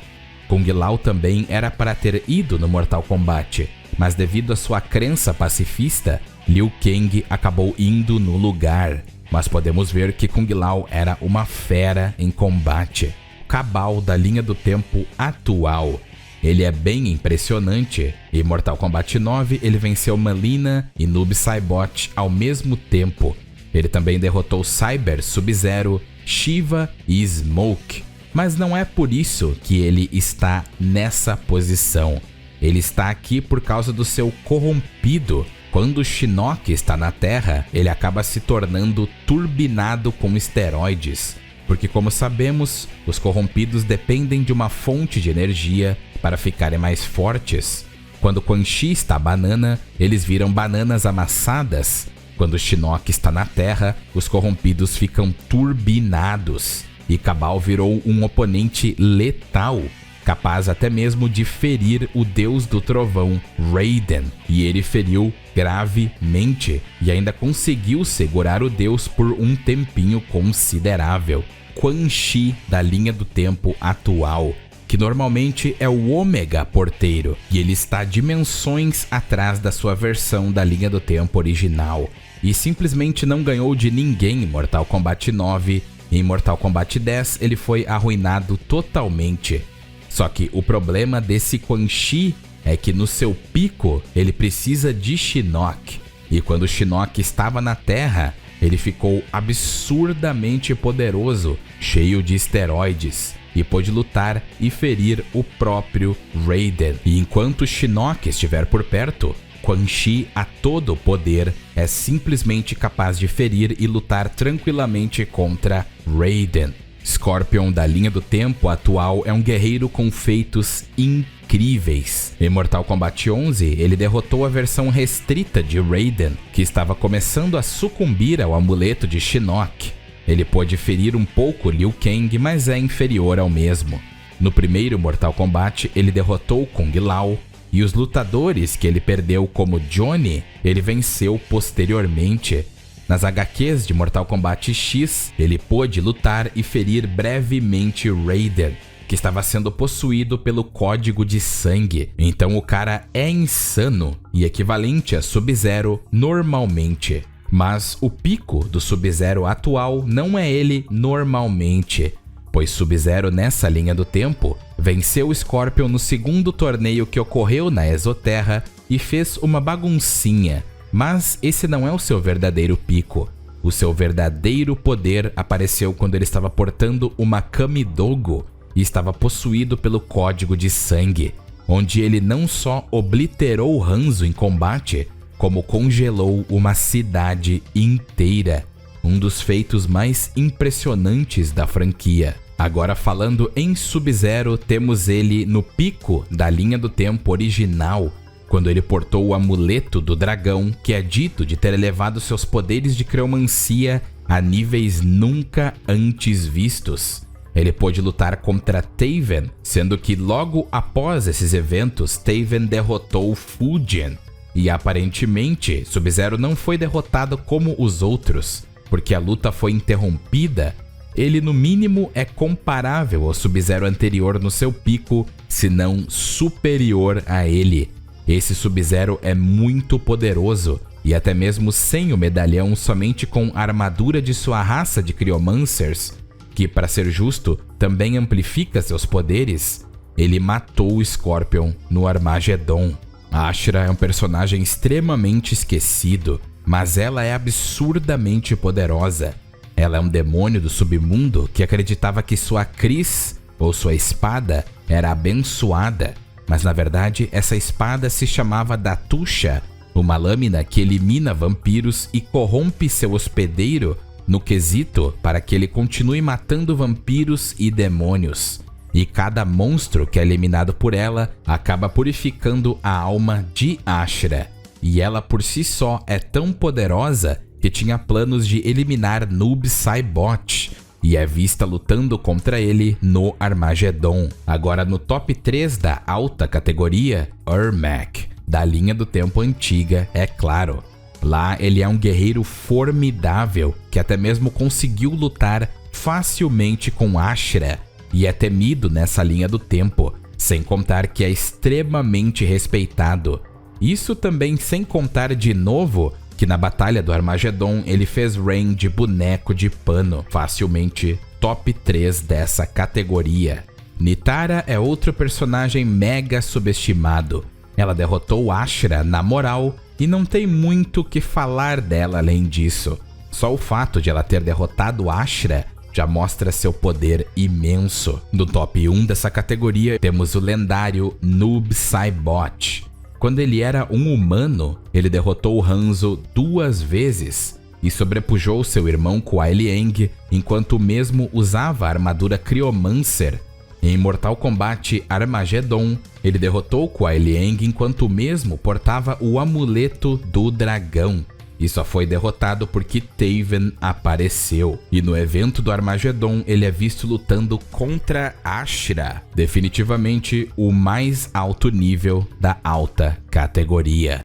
Kung Lao também era para ter ido no Mortal Kombat, mas devido à sua crença pacifista, Liu Kang acabou indo no lugar. Mas podemos ver que Kung Lao era uma fera em combate. Cabal da linha do tempo atual. Ele é bem impressionante. Em Mortal Kombat 9, ele venceu Mileena e Noob Saibot ao mesmo tempo. Ele também derrotou Cyber, Sub-Zero, Shiva e Smoke. Mas não é por isso que ele está nessa posição. Ele está aqui por causa do seu corrompido. Quando Shinnok está na Terra, ele acaba se tornando turbinado com esteroides. Porque, como sabemos, os corrompidos dependem de uma fonte de energia para ficarem mais fortes. Quando Quan Chi está banana, eles viram bananas amassadas. Quando Shinnok está na Terra, os corrompidos ficam turbinados. E Cabal virou um oponente letal, capaz até mesmo de ferir o deus do trovão, Raiden. E ele feriu gravemente e ainda conseguiu segurar o deus por um tempinho considerável. Quan Chi da linha do tempo atual, que normalmente é o Ômega porteiro, e ele está dimensões atrás da sua versão da linha do tempo original, e simplesmente não ganhou de ninguém em Mortal Kombat 9, e em Mortal Kombat 10 ele foi arruinado totalmente. Só que o problema desse Quan Chi é que no seu pico ele precisa de Shinnok, e quando Shinnok estava na Terra, ele ficou absurdamente poderoso, cheio de esteroides, e pôde lutar e ferir o próprio Raiden. E enquanto Shinnok estiver por perto, Quan Chi a todo poder é simplesmente capaz de ferir e lutar tranquilamente contra Raiden. Scorpion da linha do tempo atual é um guerreiro com feitos incríveis. Em Mortal Kombat 11, ele derrotou a versão restrita de Raiden, que estava começando a sucumbir ao amuleto de Shinnok. Ele pôde ferir um pouco Liu Kang, mas é inferior ao mesmo. No primeiro Mortal Kombat, ele derrotou Kung Lao, e os lutadores que ele perdeu como Johnny, ele venceu posteriormente. Nas HQs de Mortal Kombat X, ele pôde lutar e ferir brevemente Raiden, que estava sendo possuído pelo código de sangue. Então o cara é insano e equivalente a Sub-Zero normalmente. Mas o pico do Sub-Zero atual não é ele normalmente, pois Sub-Zero nessa linha do tempo venceu o Scorpion no segundo torneio que ocorreu na Exoterra e fez uma baguncinha. Mas esse não é o seu verdadeiro pico. O seu verdadeiro poder apareceu quando ele estava portando uma Kamidogo e estava possuído pelo código de sangue, onde ele não só obliterou Hanzo em combate, como congelou uma cidade inteira. Um dos feitos mais impressionantes da franquia. Agora falando em Sub-Zero, temos ele no pico da linha do tempo original, quando ele portou o amuleto do dragão, que é dito de ter elevado seus poderes de criomancia a níveis nunca antes vistos. Ele pôde lutar contra Taven, sendo que logo após esses eventos, Taven derrotou Fujian. E aparentemente, Sub-Zero não foi derrotado como os outros, porque a luta foi interrompida. Ele no mínimo é comparável ao Sub-Zero anterior no seu pico, se não superior a ele. Esse Sub-Zero é muito poderoso, e até mesmo sem o medalhão, somente com a armadura de sua raça de Cryomancers, que, para ser justo, também amplifica seus poderes, ele matou o Scorpion no Armageddon. A Ashra é um personagem extremamente esquecido, mas ela é absurdamente poderosa. Ela é um demônio do submundo que acreditava que sua Kris, ou sua espada, era abençoada. Mas na verdade, essa espada se chamava Datusha, uma lâmina que elimina vampiros e corrompe seu hospedeiro no quesito para que ele continue matando vampiros e demônios. E cada monstro que é eliminado por ela acaba purificando a alma de Ashra. E ela por si só é tão poderosa que tinha planos de eliminar Noob Saibot, e é vista lutando contra ele no Armageddon. Agora no top 3 da alta categoria, Ermac, da linha do tempo antiga, é claro. Lá ele é um guerreiro formidável, que até mesmo conseguiu lutar facilmente com Ashra, e é temido nessa linha do tempo, sem contar que é extremamente respeitado. Isso também sem contar de novo que na batalha do Armageddon ele fez Rain de boneco de pano, facilmente top 3 dessa categoria. Nitara é outro personagem mega subestimado. Ela derrotou Ashra na moral e não tem muito o que falar dela além disso. Só o fato de ela ter derrotado Ashra já mostra seu poder imenso. No top 1 dessa categoria temos o lendário Noob Saibot. Quando ele era um humano, ele derrotou Hanzo 2 vezes e sobrepujou seu irmão Kuai Liang, enquanto o mesmo usava a armadura Cryomancer. Em Mortal Kombat Armageddon, ele derrotou Kuai Liang enquanto o mesmo portava o amuleto do dragão. E só foi derrotado porque Taven apareceu. E no evento do Armageddon, ele é visto lutando contra Ashra. Definitivamente o mais alto nível da alta categoria.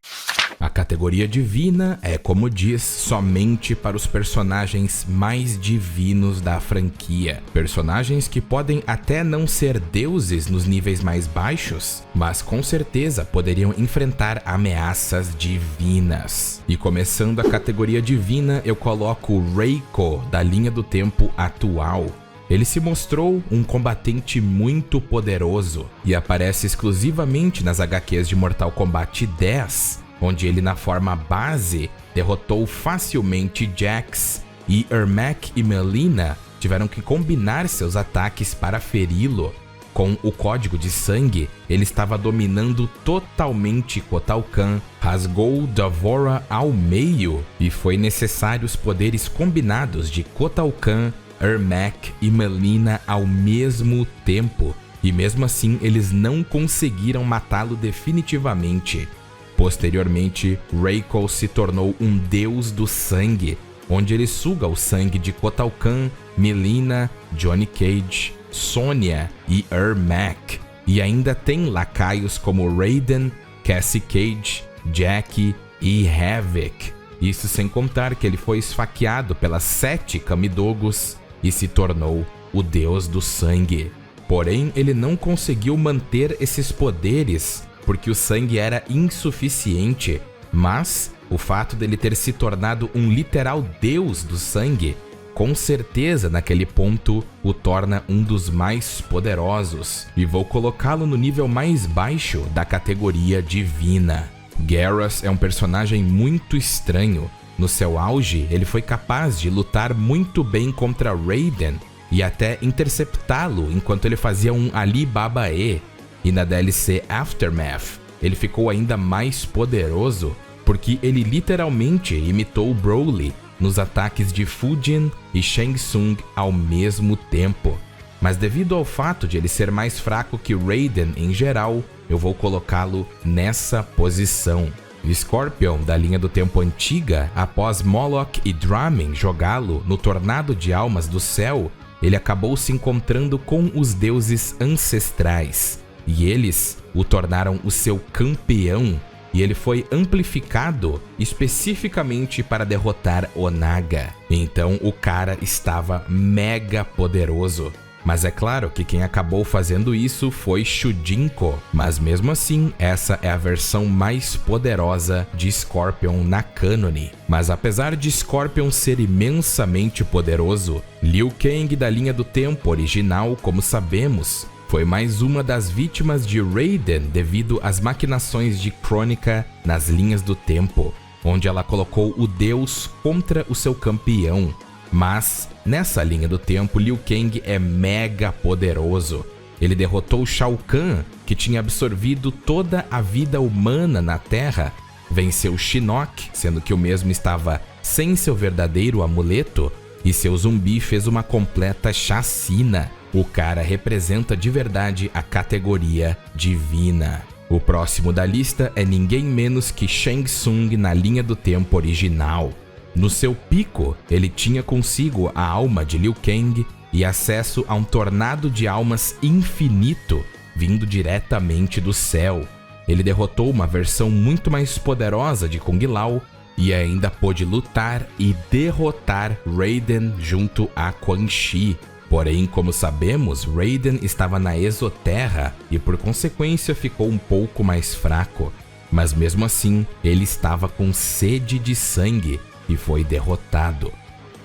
A categoria divina é, como diz, somente para os personagens mais divinos da franquia. Personagens que podem até não ser deuses nos níveis mais baixos, mas com certeza poderiam enfrentar ameaças divinas. E começando a categoria divina, eu coloco Reiko, da linha do tempo atual. Ele se mostrou um combatente muito poderoso e aparece exclusivamente nas HQs de Mortal Kombat 10, onde ele na forma base derrotou facilmente Jax, e Ermac e Mileena tiveram que combinar seus ataques para feri-lo. Com o código de sangue, ele estava dominando totalmente Kotal Kahn, rasgou D'Vorah ao meio e foi necessário os poderes combinados de Kotal Kahn, Ermac e Mileena ao mesmo tempo, e mesmo assim eles não conseguiram matá-lo definitivamente. Posteriormente, Reiko se tornou um deus do sangue, onde ele suga o sangue de Kotal Kahn, Mileena, Johnny Cage, Sonya e Ermac. E ainda tem lacaios como Raiden, Cassie Cage, Jackie e Havoc. Isso sem contar que ele foi esfaqueado pelas 7 Kamidogos e se tornou o deus do sangue. Porém, ele não conseguiu manter esses poderes porque o sangue era insuficiente, mas o fato dele ter se tornado um literal deus do sangue, com certeza naquele ponto o torna um dos mais poderosos, e vou colocá-lo no nível mais baixo da categoria divina. Geras é um personagem muito estranho. No seu auge, ele foi capaz de lutar muito bem contra Raiden e até interceptá-lo enquanto ele fazia um Ali Baba E. E na DLC Aftermath, ele ficou ainda mais poderoso porque ele literalmente imitou Broly nos ataques de Fujin e Shang Tsung ao mesmo tempo. Mas devido ao fato de ele ser mais fraco que Raiden em geral, eu vou colocá-lo nessa posição. Scorpion, da linha do tempo antiga, após Moloch e Dramin jogá-lo no Tornado de Almas do Céu, ele acabou se encontrando com os deuses ancestrais, e eles o tornaram o seu campeão, e ele foi amplificado especificamente para derrotar Onaga. Então o cara estava mega poderoso. Mas é claro que quem acabou fazendo isso foi Shujinko, mas mesmo assim, essa é a versão mais poderosa de Scorpion na cânone. Mas apesar de Scorpion ser imensamente poderoso, Liu Kang da linha do tempo original, como sabemos, foi mais uma das vítimas de Raiden devido às maquinações de Kronika nas linhas do tempo, onde ela colocou o deus contra o seu campeão. Mas, nessa linha do tempo, Liu Kang é mega poderoso. Ele derrotou Shao Kahn, que tinha absorvido toda a vida humana na Terra, venceu Shinnok, sendo que o mesmo estava sem seu verdadeiro amuleto, e seu zumbi fez uma completa chacina. O cara representa de verdade a categoria divina. O próximo da lista é ninguém menos que Shang Tsung na linha do tempo original. No seu pico, ele tinha consigo a alma de Liu Kang e acesso a um tornado de almas infinito, vindo diretamente do céu. Ele derrotou uma versão muito mais poderosa de Kung Lao e ainda pôde lutar e derrotar Raiden junto a Quan Chi. Porém, como sabemos, Raiden estava na Exoterra e por consequência ficou um pouco mais fraco. Mas mesmo assim, ele estava com sede de sangue e foi derrotado.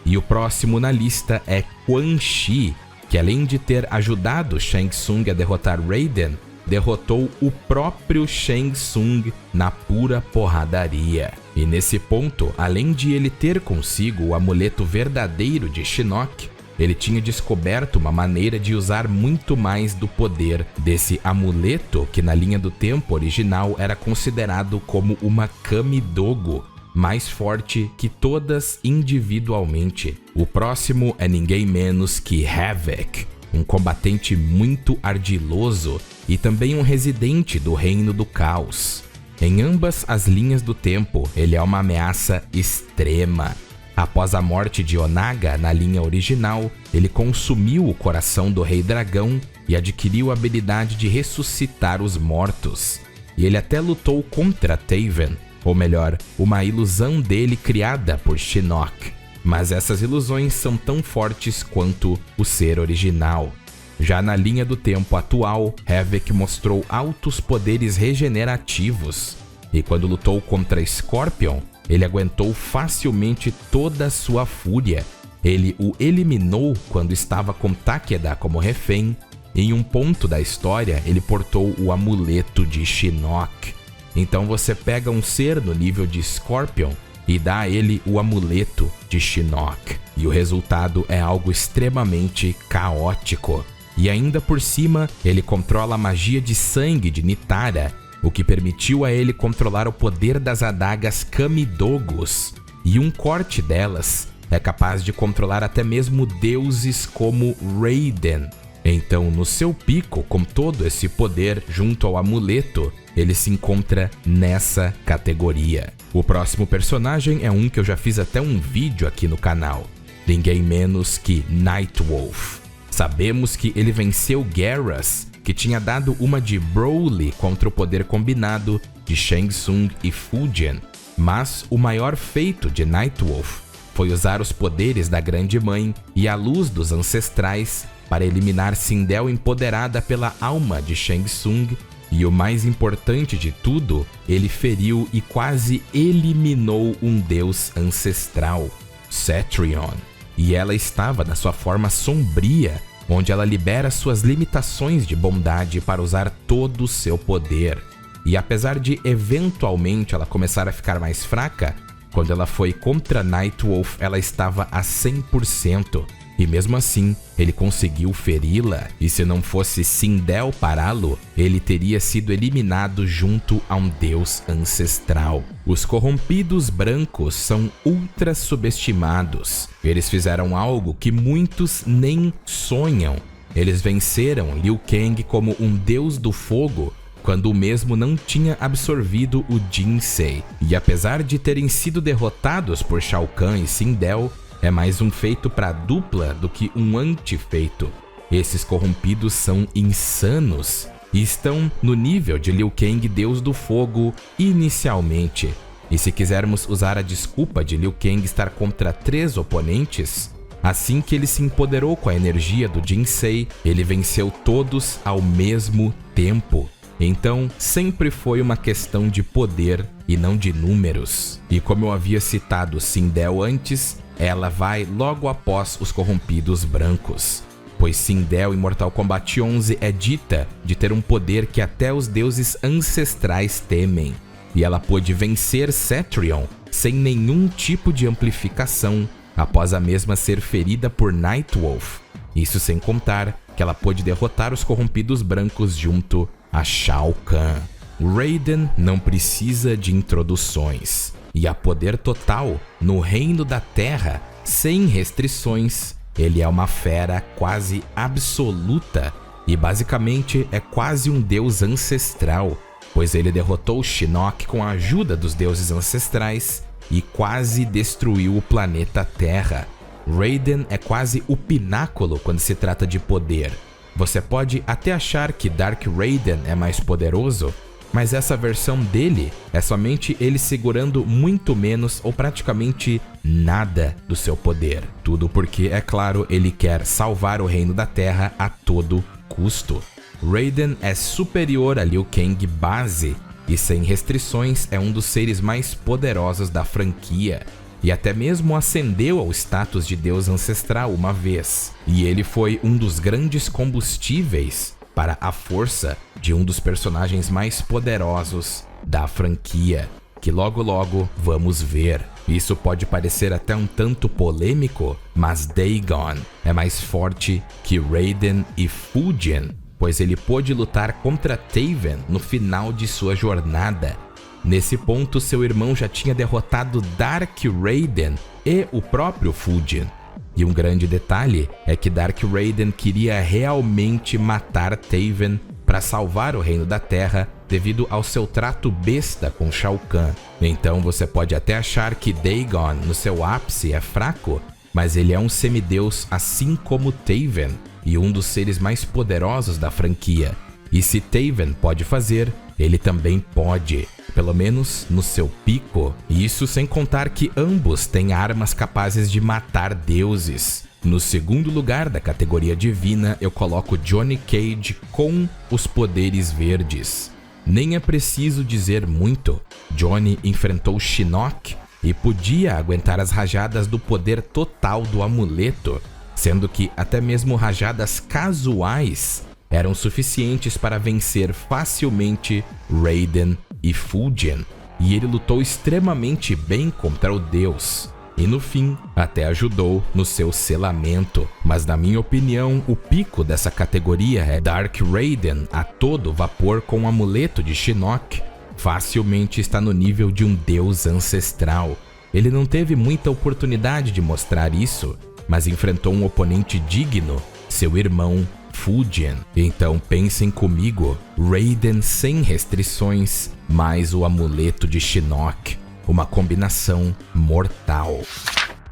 E o próximo na lista é Quan Chi, que além de ter ajudado Shang Tsung a derrotar Raiden, derrotou o próprio Shang Tsung na pura porradaria. E nesse ponto, além de ele ter consigo o amuleto verdadeiro de Shinnok, ele tinha descoberto uma maneira de usar muito mais do poder desse amuleto, que na linha do tempo original era considerado como uma Kamidogo, mais forte que todas individualmente. O próximo é ninguém menos que Havoc, um combatente muito ardiloso e também um residente do Reino do Caos. Em ambas as linhas do tempo, ele é uma ameaça extrema. Após a morte de Onaga na linha original, ele consumiu o coração do Rei Dragão e adquiriu a habilidade de ressuscitar os mortos. E ele até lutou contra Taven, ou melhor, uma ilusão dele criada por Shinnok. Mas essas ilusões são tão fortes quanto o ser original. Já na linha do tempo atual, Havoc mostrou altos poderes regenerativos. E quando lutou contra Scorpion, ele aguentou facilmente toda a sua fúria. Ele o eliminou quando estava com Takeda como refém. E em um ponto da história, ele portou o amuleto de Shinnok. Então você pega um ser no nível de Scorpion e dá a ele o amuleto de Shinnok. E o resultado é algo extremamente caótico. E ainda por cima, ele controla a magia de sangue de Nitara, o que permitiu a ele controlar o poder das adagas Kamidogos. E um corte delas é capaz de controlar até mesmo deuses como Raiden. Então, no seu pico, com todo esse poder junto ao amuleto, ele se encontra nessa categoria. O próximo personagem é um que eu já fiz até um vídeo aqui no canal. Ninguém menos que Nightwolf. Sabemos que ele venceu Geras, que tinha dado uma de Broly contra o poder combinado de Shang Tsung e Fujian. Mas o maior feito de Nightwolf foi usar os poderes da Grande Mãe e a luz dos ancestrais para eliminar Sindel empoderada pela alma de Shang Tsung, e o mais importante de tudo, ele feriu e quase eliminou um deus ancestral, Cetrion. E ela estava na sua forma sombria, onde ela libera suas limitações de bondade para usar todo o seu poder. E apesar de eventualmente ela começar a ficar mais fraca, quando ela foi contra Nightwolf, ela estava a 100%. E mesmo assim, ele conseguiu feri-la, e se não fosse Sindel pará-lo, ele teria sido eliminado junto a um deus ancestral. Os corrompidos brancos são ultra subestimados. Eles fizeram algo que muitos nem sonham. Eles venceram Liu Kang como um deus do fogo, quando o mesmo não tinha absorvido o Jinsei. E apesar de terem sido derrotados por Shao Kahn e Sindel, é mais um feito para a dupla do que um antifeito. Esses corrompidos são insanos e estão no nível de Liu Kang, Deus do Fogo, inicialmente. E se quisermos usar a desculpa de Liu Kang estar contra 3 oponentes, assim que ele se empoderou com a energia do Jinsei, ele venceu todos ao mesmo tempo. Então, sempre foi uma questão de poder e não de números. E como eu havia citado Sindel antes, ela vai logo após os corrompidos brancos, pois Sindel em Mortal Kombat 11 é dita de ter um poder que até os deuses ancestrais temem, e ela pôde vencer Cetrion sem nenhum tipo de amplificação após a mesma ser ferida por Nightwolf. Isso sem contar que ela pôde derrotar os corrompidos brancos junto a Shao Kahn. Raiden não precisa de introduções, e a poder total no reino da Terra, sem restrições. Ele é uma fera quase absoluta e basicamente é quase um deus ancestral, pois ele derrotou Shinnok com a ajuda dos deuses ancestrais e quase destruiu o planeta Terra. Raiden é quase o pináculo quando se trata de poder. Você pode até achar que Dark Raiden é mais poderoso, mas essa versão dele é somente ele segurando muito menos ou praticamente nada do seu poder. Tudo porque, é claro, ele quer salvar o reino da Terra a todo custo. Raiden é superior a Liu Kang base e sem restrições é um dos seres mais poderosos da franquia. E até mesmo ascendeu ao status de deus ancestral uma vez. E ele foi um dos grandes combustíveis para a força de um dos personagens mais poderosos da franquia, que logo logo vamos ver. Isso pode parecer até um tanto polêmico, mas Dagon é mais forte que Raiden e Fujian, pois ele pôde lutar contra Taven no final de sua jornada. Nesse ponto, seu irmão já tinha derrotado Dark Raiden e o próprio Fujian. E um grande detalhe é que Dark Raiden queria realmente matar Taven para salvar o reino da Terra devido ao seu trato besta com Shao Kahn. Então você pode até achar que Dagon no seu ápice é fraco, mas ele é um semideus assim como Taven e um dos seres mais poderosos da franquia. E se Taven pode fazer, ele também pode, pelo menos no seu pico. E isso sem contar que ambos têm armas capazes de matar deuses. No segundo lugar da categoria divina, eu coloco Johnny Cage com os poderes verdes. Nem é preciso dizer muito. Johnny enfrentou Shinnok e podia aguentar as rajadas do poder total do amuleto, sendo que até mesmo rajadas casuais eram suficientes para vencer facilmente Raiden e Fujian, e ele lutou extremamente bem contra o deus, e no fim até ajudou no seu selamento. Mas na minha opinião, o pico dessa categoria é Dark Raiden a todo vapor com o amuleto de Shinnok. Facilmente está no nível de um deus ancestral. Ele não teve muita oportunidade de mostrar isso, mas enfrentou um oponente digno, seu irmão Fujian. Então pensem comigo, Raiden sem restrições, mais o amuleto de Shinnok, uma combinação mortal.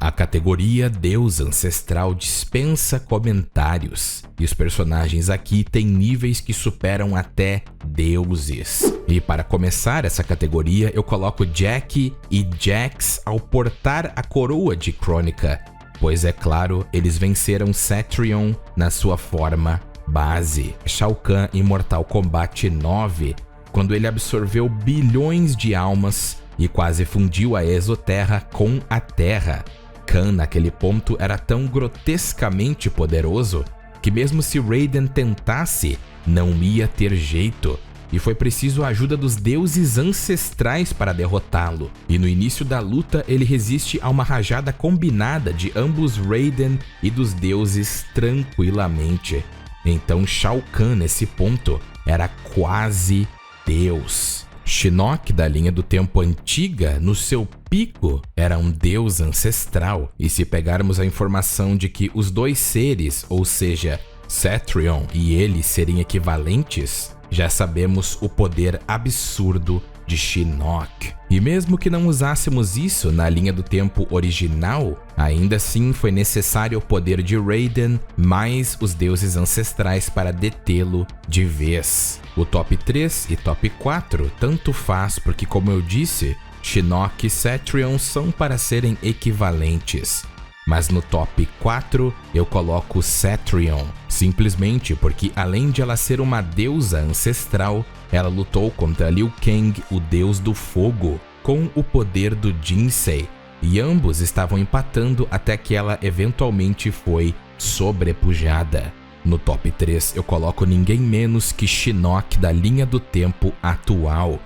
A categoria Deus Ancestral dispensa comentários, e os personagens aqui têm níveis que superam até deuses. E para começar essa categoria, eu coloco Jack e Jax ao portar a coroa de Kronika, pois é claro, eles venceram Cetrion na sua forma base. Shao Kahn em Mortal Kombat 9, quando ele absorveu bilhões de almas e quase fundiu a Exoterra com a Terra. Kahn naquele ponto era tão grotescamente poderoso que mesmo se Raiden tentasse, não ia ter jeito, e foi preciso a ajuda dos deuses ancestrais para derrotá-lo. E no início da luta ele resiste a uma rajada combinada de ambos Raiden e dos deuses tranquilamente. Então Shao Kahn nesse ponto era quase Deus. Shinnok da linha do tempo antiga, no seu pico, era um deus ancestral, e se pegarmos a informação de que os dois seres, ou seja, Cetrion e ele serem equivalentes, já sabemos o poder absurdo de Shinnok. E mesmo que não usássemos isso na linha do tempo original, ainda assim foi necessário o poder de Raiden mais os deuses ancestrais para detê-lo de vez. O top 3 e top 4 tanto faz porque, como eu disse, Shinnok e Cetrion são para serem equivalentes. Mas no top 4 eu coloco Cetrion, simplesmente porque além de ela ser uma deusa ancestral, ela lutou contra Liu Kang, o deus do fogo, com o poder do Jinsei, e ambos estavam empatando até que ela eventualmente foi sobrepujada. No top 3 eu coloco ninguém menos que Shinnok da linha do tempo atual.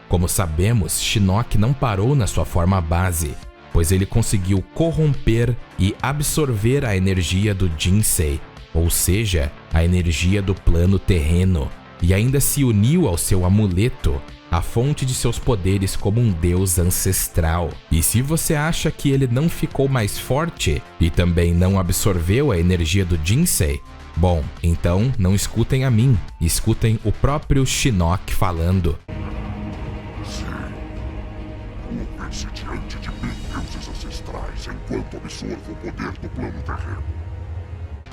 Como sabemos, Shinnok não parou na sua forma base, pois ele conseguiu corromper e absorver a energia do Jinsei, ou seja, a energia do plano terreno, e ainda se uniu ao seu amuleto, a fonte de seus poderes como um deus ancestral. E se você acha que ele não ficou mais forte e também não absorveu a energia do Jinsei, bom, então não escutem a mim, escutem o próprio Shinnok falando. Sim, eu venci diante de mim deuses ancestrais enquanto absorvo o poder do plano terreno.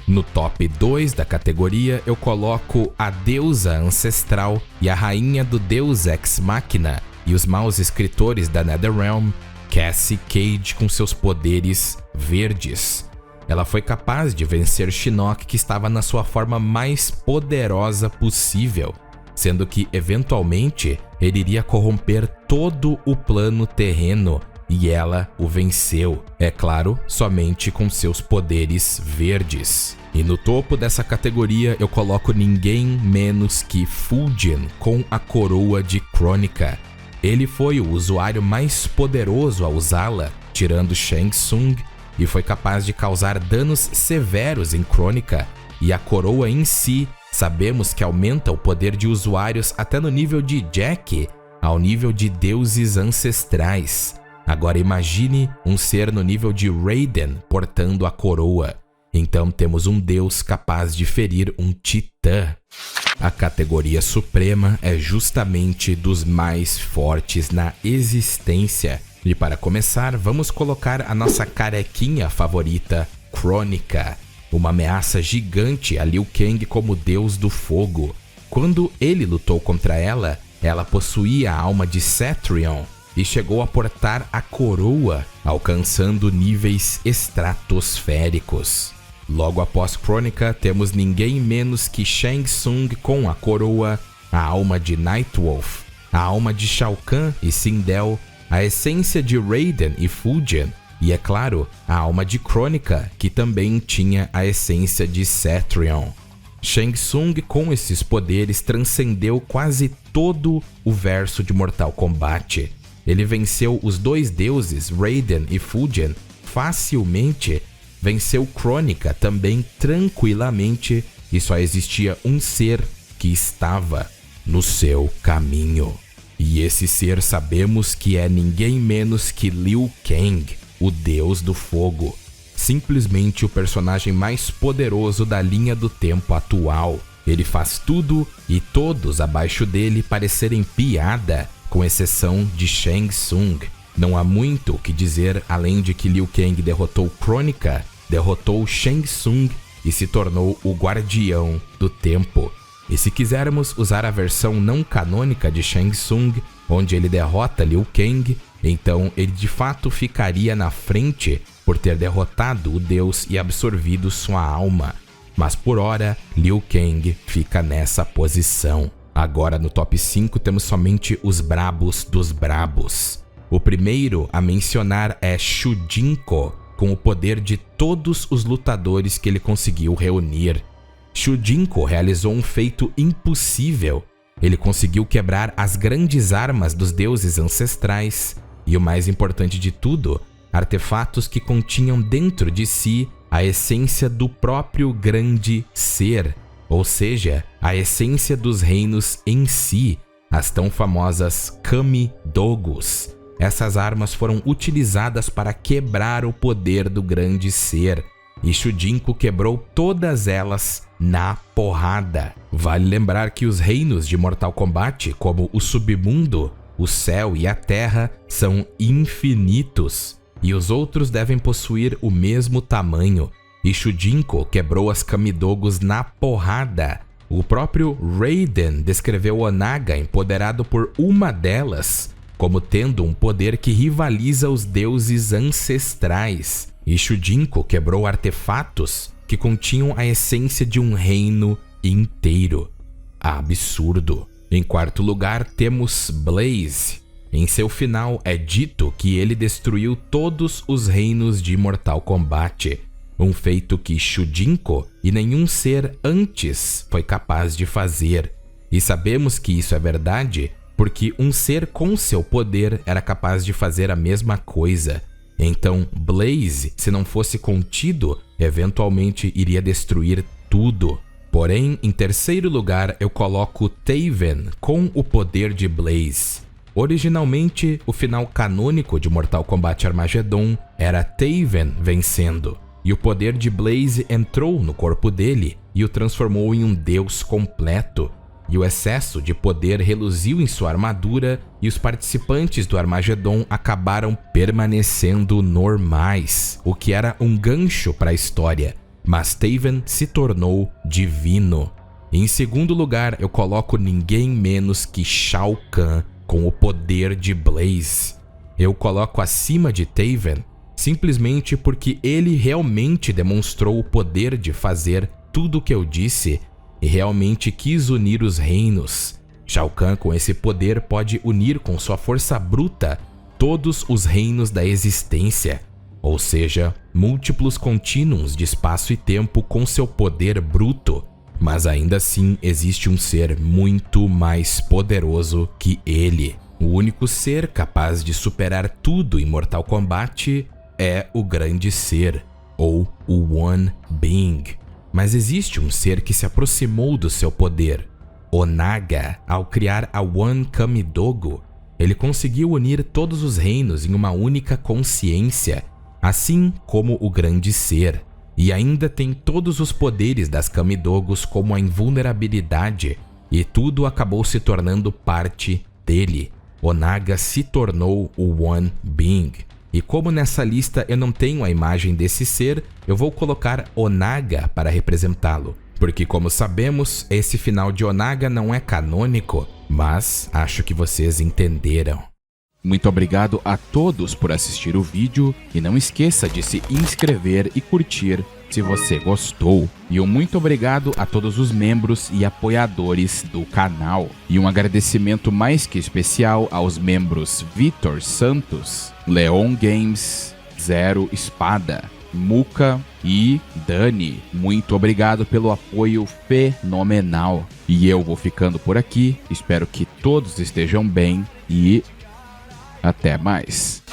No top 2 da categoria, eu coloco a deusa ancestral e a rainha do deus Ex Machina e os maus escritores da Netherrealm, Cassie Cage, com seus poderes verdes. Ela foi capaz de vencer Shinnok, que estava na sua forma mais poderosa possível, sendo que, eventualmente, ele iria corromper todo o plano terreno, e ela o venceu, é claro, somente com seus poderes verdes. E no topo dessa categoria eu coloco ninguém menos que Fujian com a coroa de Kronika. Ele foi o usuário mais poderoso a usá-la, tirando Shang Tsung, e foi capaz de causar danos severos em Kronika. E a coroa em si, sabemos que aumenta o poder de usuários até no nível de Jack, ao nível de deuses ancestrais. Agora imagine um ser no nível de Raiden portando a coroa. Então temos um deus capaz de ferir um titã. A categoria suprema é justamente dos mais fortes na existência. E para começar, vamos colocar a nossa carequinha favorita, Kronika, uma ameaça gigante a Liu Kang como deus do fogo. Quando ele lutou contra ela, ela possuía a alma de Cetrion e chegou a portar a coroa, alcançando níveis estratosféricos. Logo após Kronika, temos ninguém menos que Shang Tsung com a coroa, a alma de Nightwolf, a alma de Shao Kahn e Sindel, a essência de Raiden e Fujian, e é claro, a alma de Kronika, que também tinha a essência de Cetrion. Shang Tsung com esses poderes transcendeu quase todo o verso de Mortal Kombat. Ele venceu os dois deuses, Raiden e Fujian, facilmente, venceu Kronika também tranquilamente, e só existia um ser que estava no seu caminho. E esse ser sabemos que é ninguém menos que Liu Kang, o deus do fogo. Simplesmente o personagem mais poderoso da linha do tempo atual. Ele faz tudo e todos abaixo dele parecerem piada, com exceção de Shang Tsung. Não há muito o que dizer além de que Liu Kang derrotou Kronika, derrotou Shang Tsung e se tornou o guardião do tempo. E se quisermos usar a versão não canônica de Shang Tsung, onde ele derrota Liu Kang, então ele de fato ficaria na frente por ter derrotado o deus e absorvido sua alma. Mas por hora, Liu Kang fica nessa posição. Agora no top 5 temos somente os brabos dos brabos. O primeiro a mencionar é Shujinko, com o poder de todos os lutadores que ele conseguiu reunir. Shujinko realizou um feito impossível. Ele conseguiu quebrar as grandes armas dos deuses ancestrais e, o mais importante de tudo, artefatos que continham dentro de si a essência do próprio grande ser, ou seja, a essência dos reinos em si, as tão famosas Kami-Dogos. Essas armas foram utilizadas para quebrar o poder do grande ser, e Shujinko quebrou todas elas na porrada. Vale lembrar que os reinos de Mortal Kombat, como o submundo, o céu e a terra, são infinitos, e os outros devem possuir o mesmo tamanho, e Shujinko quebrou as Kami-Dogos na porrada. O próprio Raiden descreveu Onaga empoderado por uma delas como tendo um poder que rivaliza os deuses ancestrais, e Shujinko quebrou artefatos que continham a essência de um reino inteiro. Absurdo! Em quarto lugar temos Blaze. Em seu final é dito que ele destruiu todos os reinos de Mortal Kombat, um feito que Shujinko e nenhum ser antes foi capaz de fazer. E sabemos que isso é verdade porque um ser com seu poder era capaz de fazer a mesma coisa. Então Blaze, se não fosse contido, eventualmente iria destruir tudo. Porém, em terceiro lugar eu coloco Taven com o poder de Blaze. Originalmente, o final canônico de Mortal Kombat Armageddon era Taven vencendo, e o poder de Blaze entrou no corpo dele e o transformou em um deus completo. E o excesso de poder reluziu em sua armadura e os participantes do Armageddon acabaram permanecendo normais, o que era um gancho para a história, mas Taven se tornou divino. Em segundo lugar, eu coloco ninguém menos que Shao Kahn com o poder de Blaze. Eu coloco acima de Taven simplesmente porque ele realmente demonstrou o poder de fazer tudo o que eu disse e realmente quis unir os reinos. Shao Kahn, com esse poder, pode unir com sua força bruta todos os reinos da existência, ou seja, múltiplos contínuos de espaço e tempo com seu poder bruto. Mas ainda assim existe um ser muito mais poderoso que ele. O único ser capaz de superar tudo em Mortal Kombat é o grande ser, ou o One Being. Mas existe um ser que se aproximou do seu poder. Onaga, ao criar a One Kami-Dogo, ele conseguiu unir todos os reinos em uma única consciência, assim como o grande ser. E ainda tem todos os poderes das Kami-Dogos como a invulnerabilidade, e tudo acabou se tornando parte dele. Onaga se tornou o One Being. E como nessa lista eu não tenho a imagem desse ser, eu vou colocar Onaga para representá-lo. Porque, como sabemos, esse final de Onaga não é canônico, mas acho que vocês entenderam. Muito obrigado a todos por assistir o vídeo e não esqueça de se inscrever e curtir se você gostou. E um muito obrigado a todos os membros e apoiadores do canal. E um agradecimento mais que especial aos membros Vitor Santos, Leon Games, Zero Espada, Muka e Dani. Muito obrigado pelo apoio fenomenal. E eu vou ficando por aqui, espero que todos estejam bem e até mais.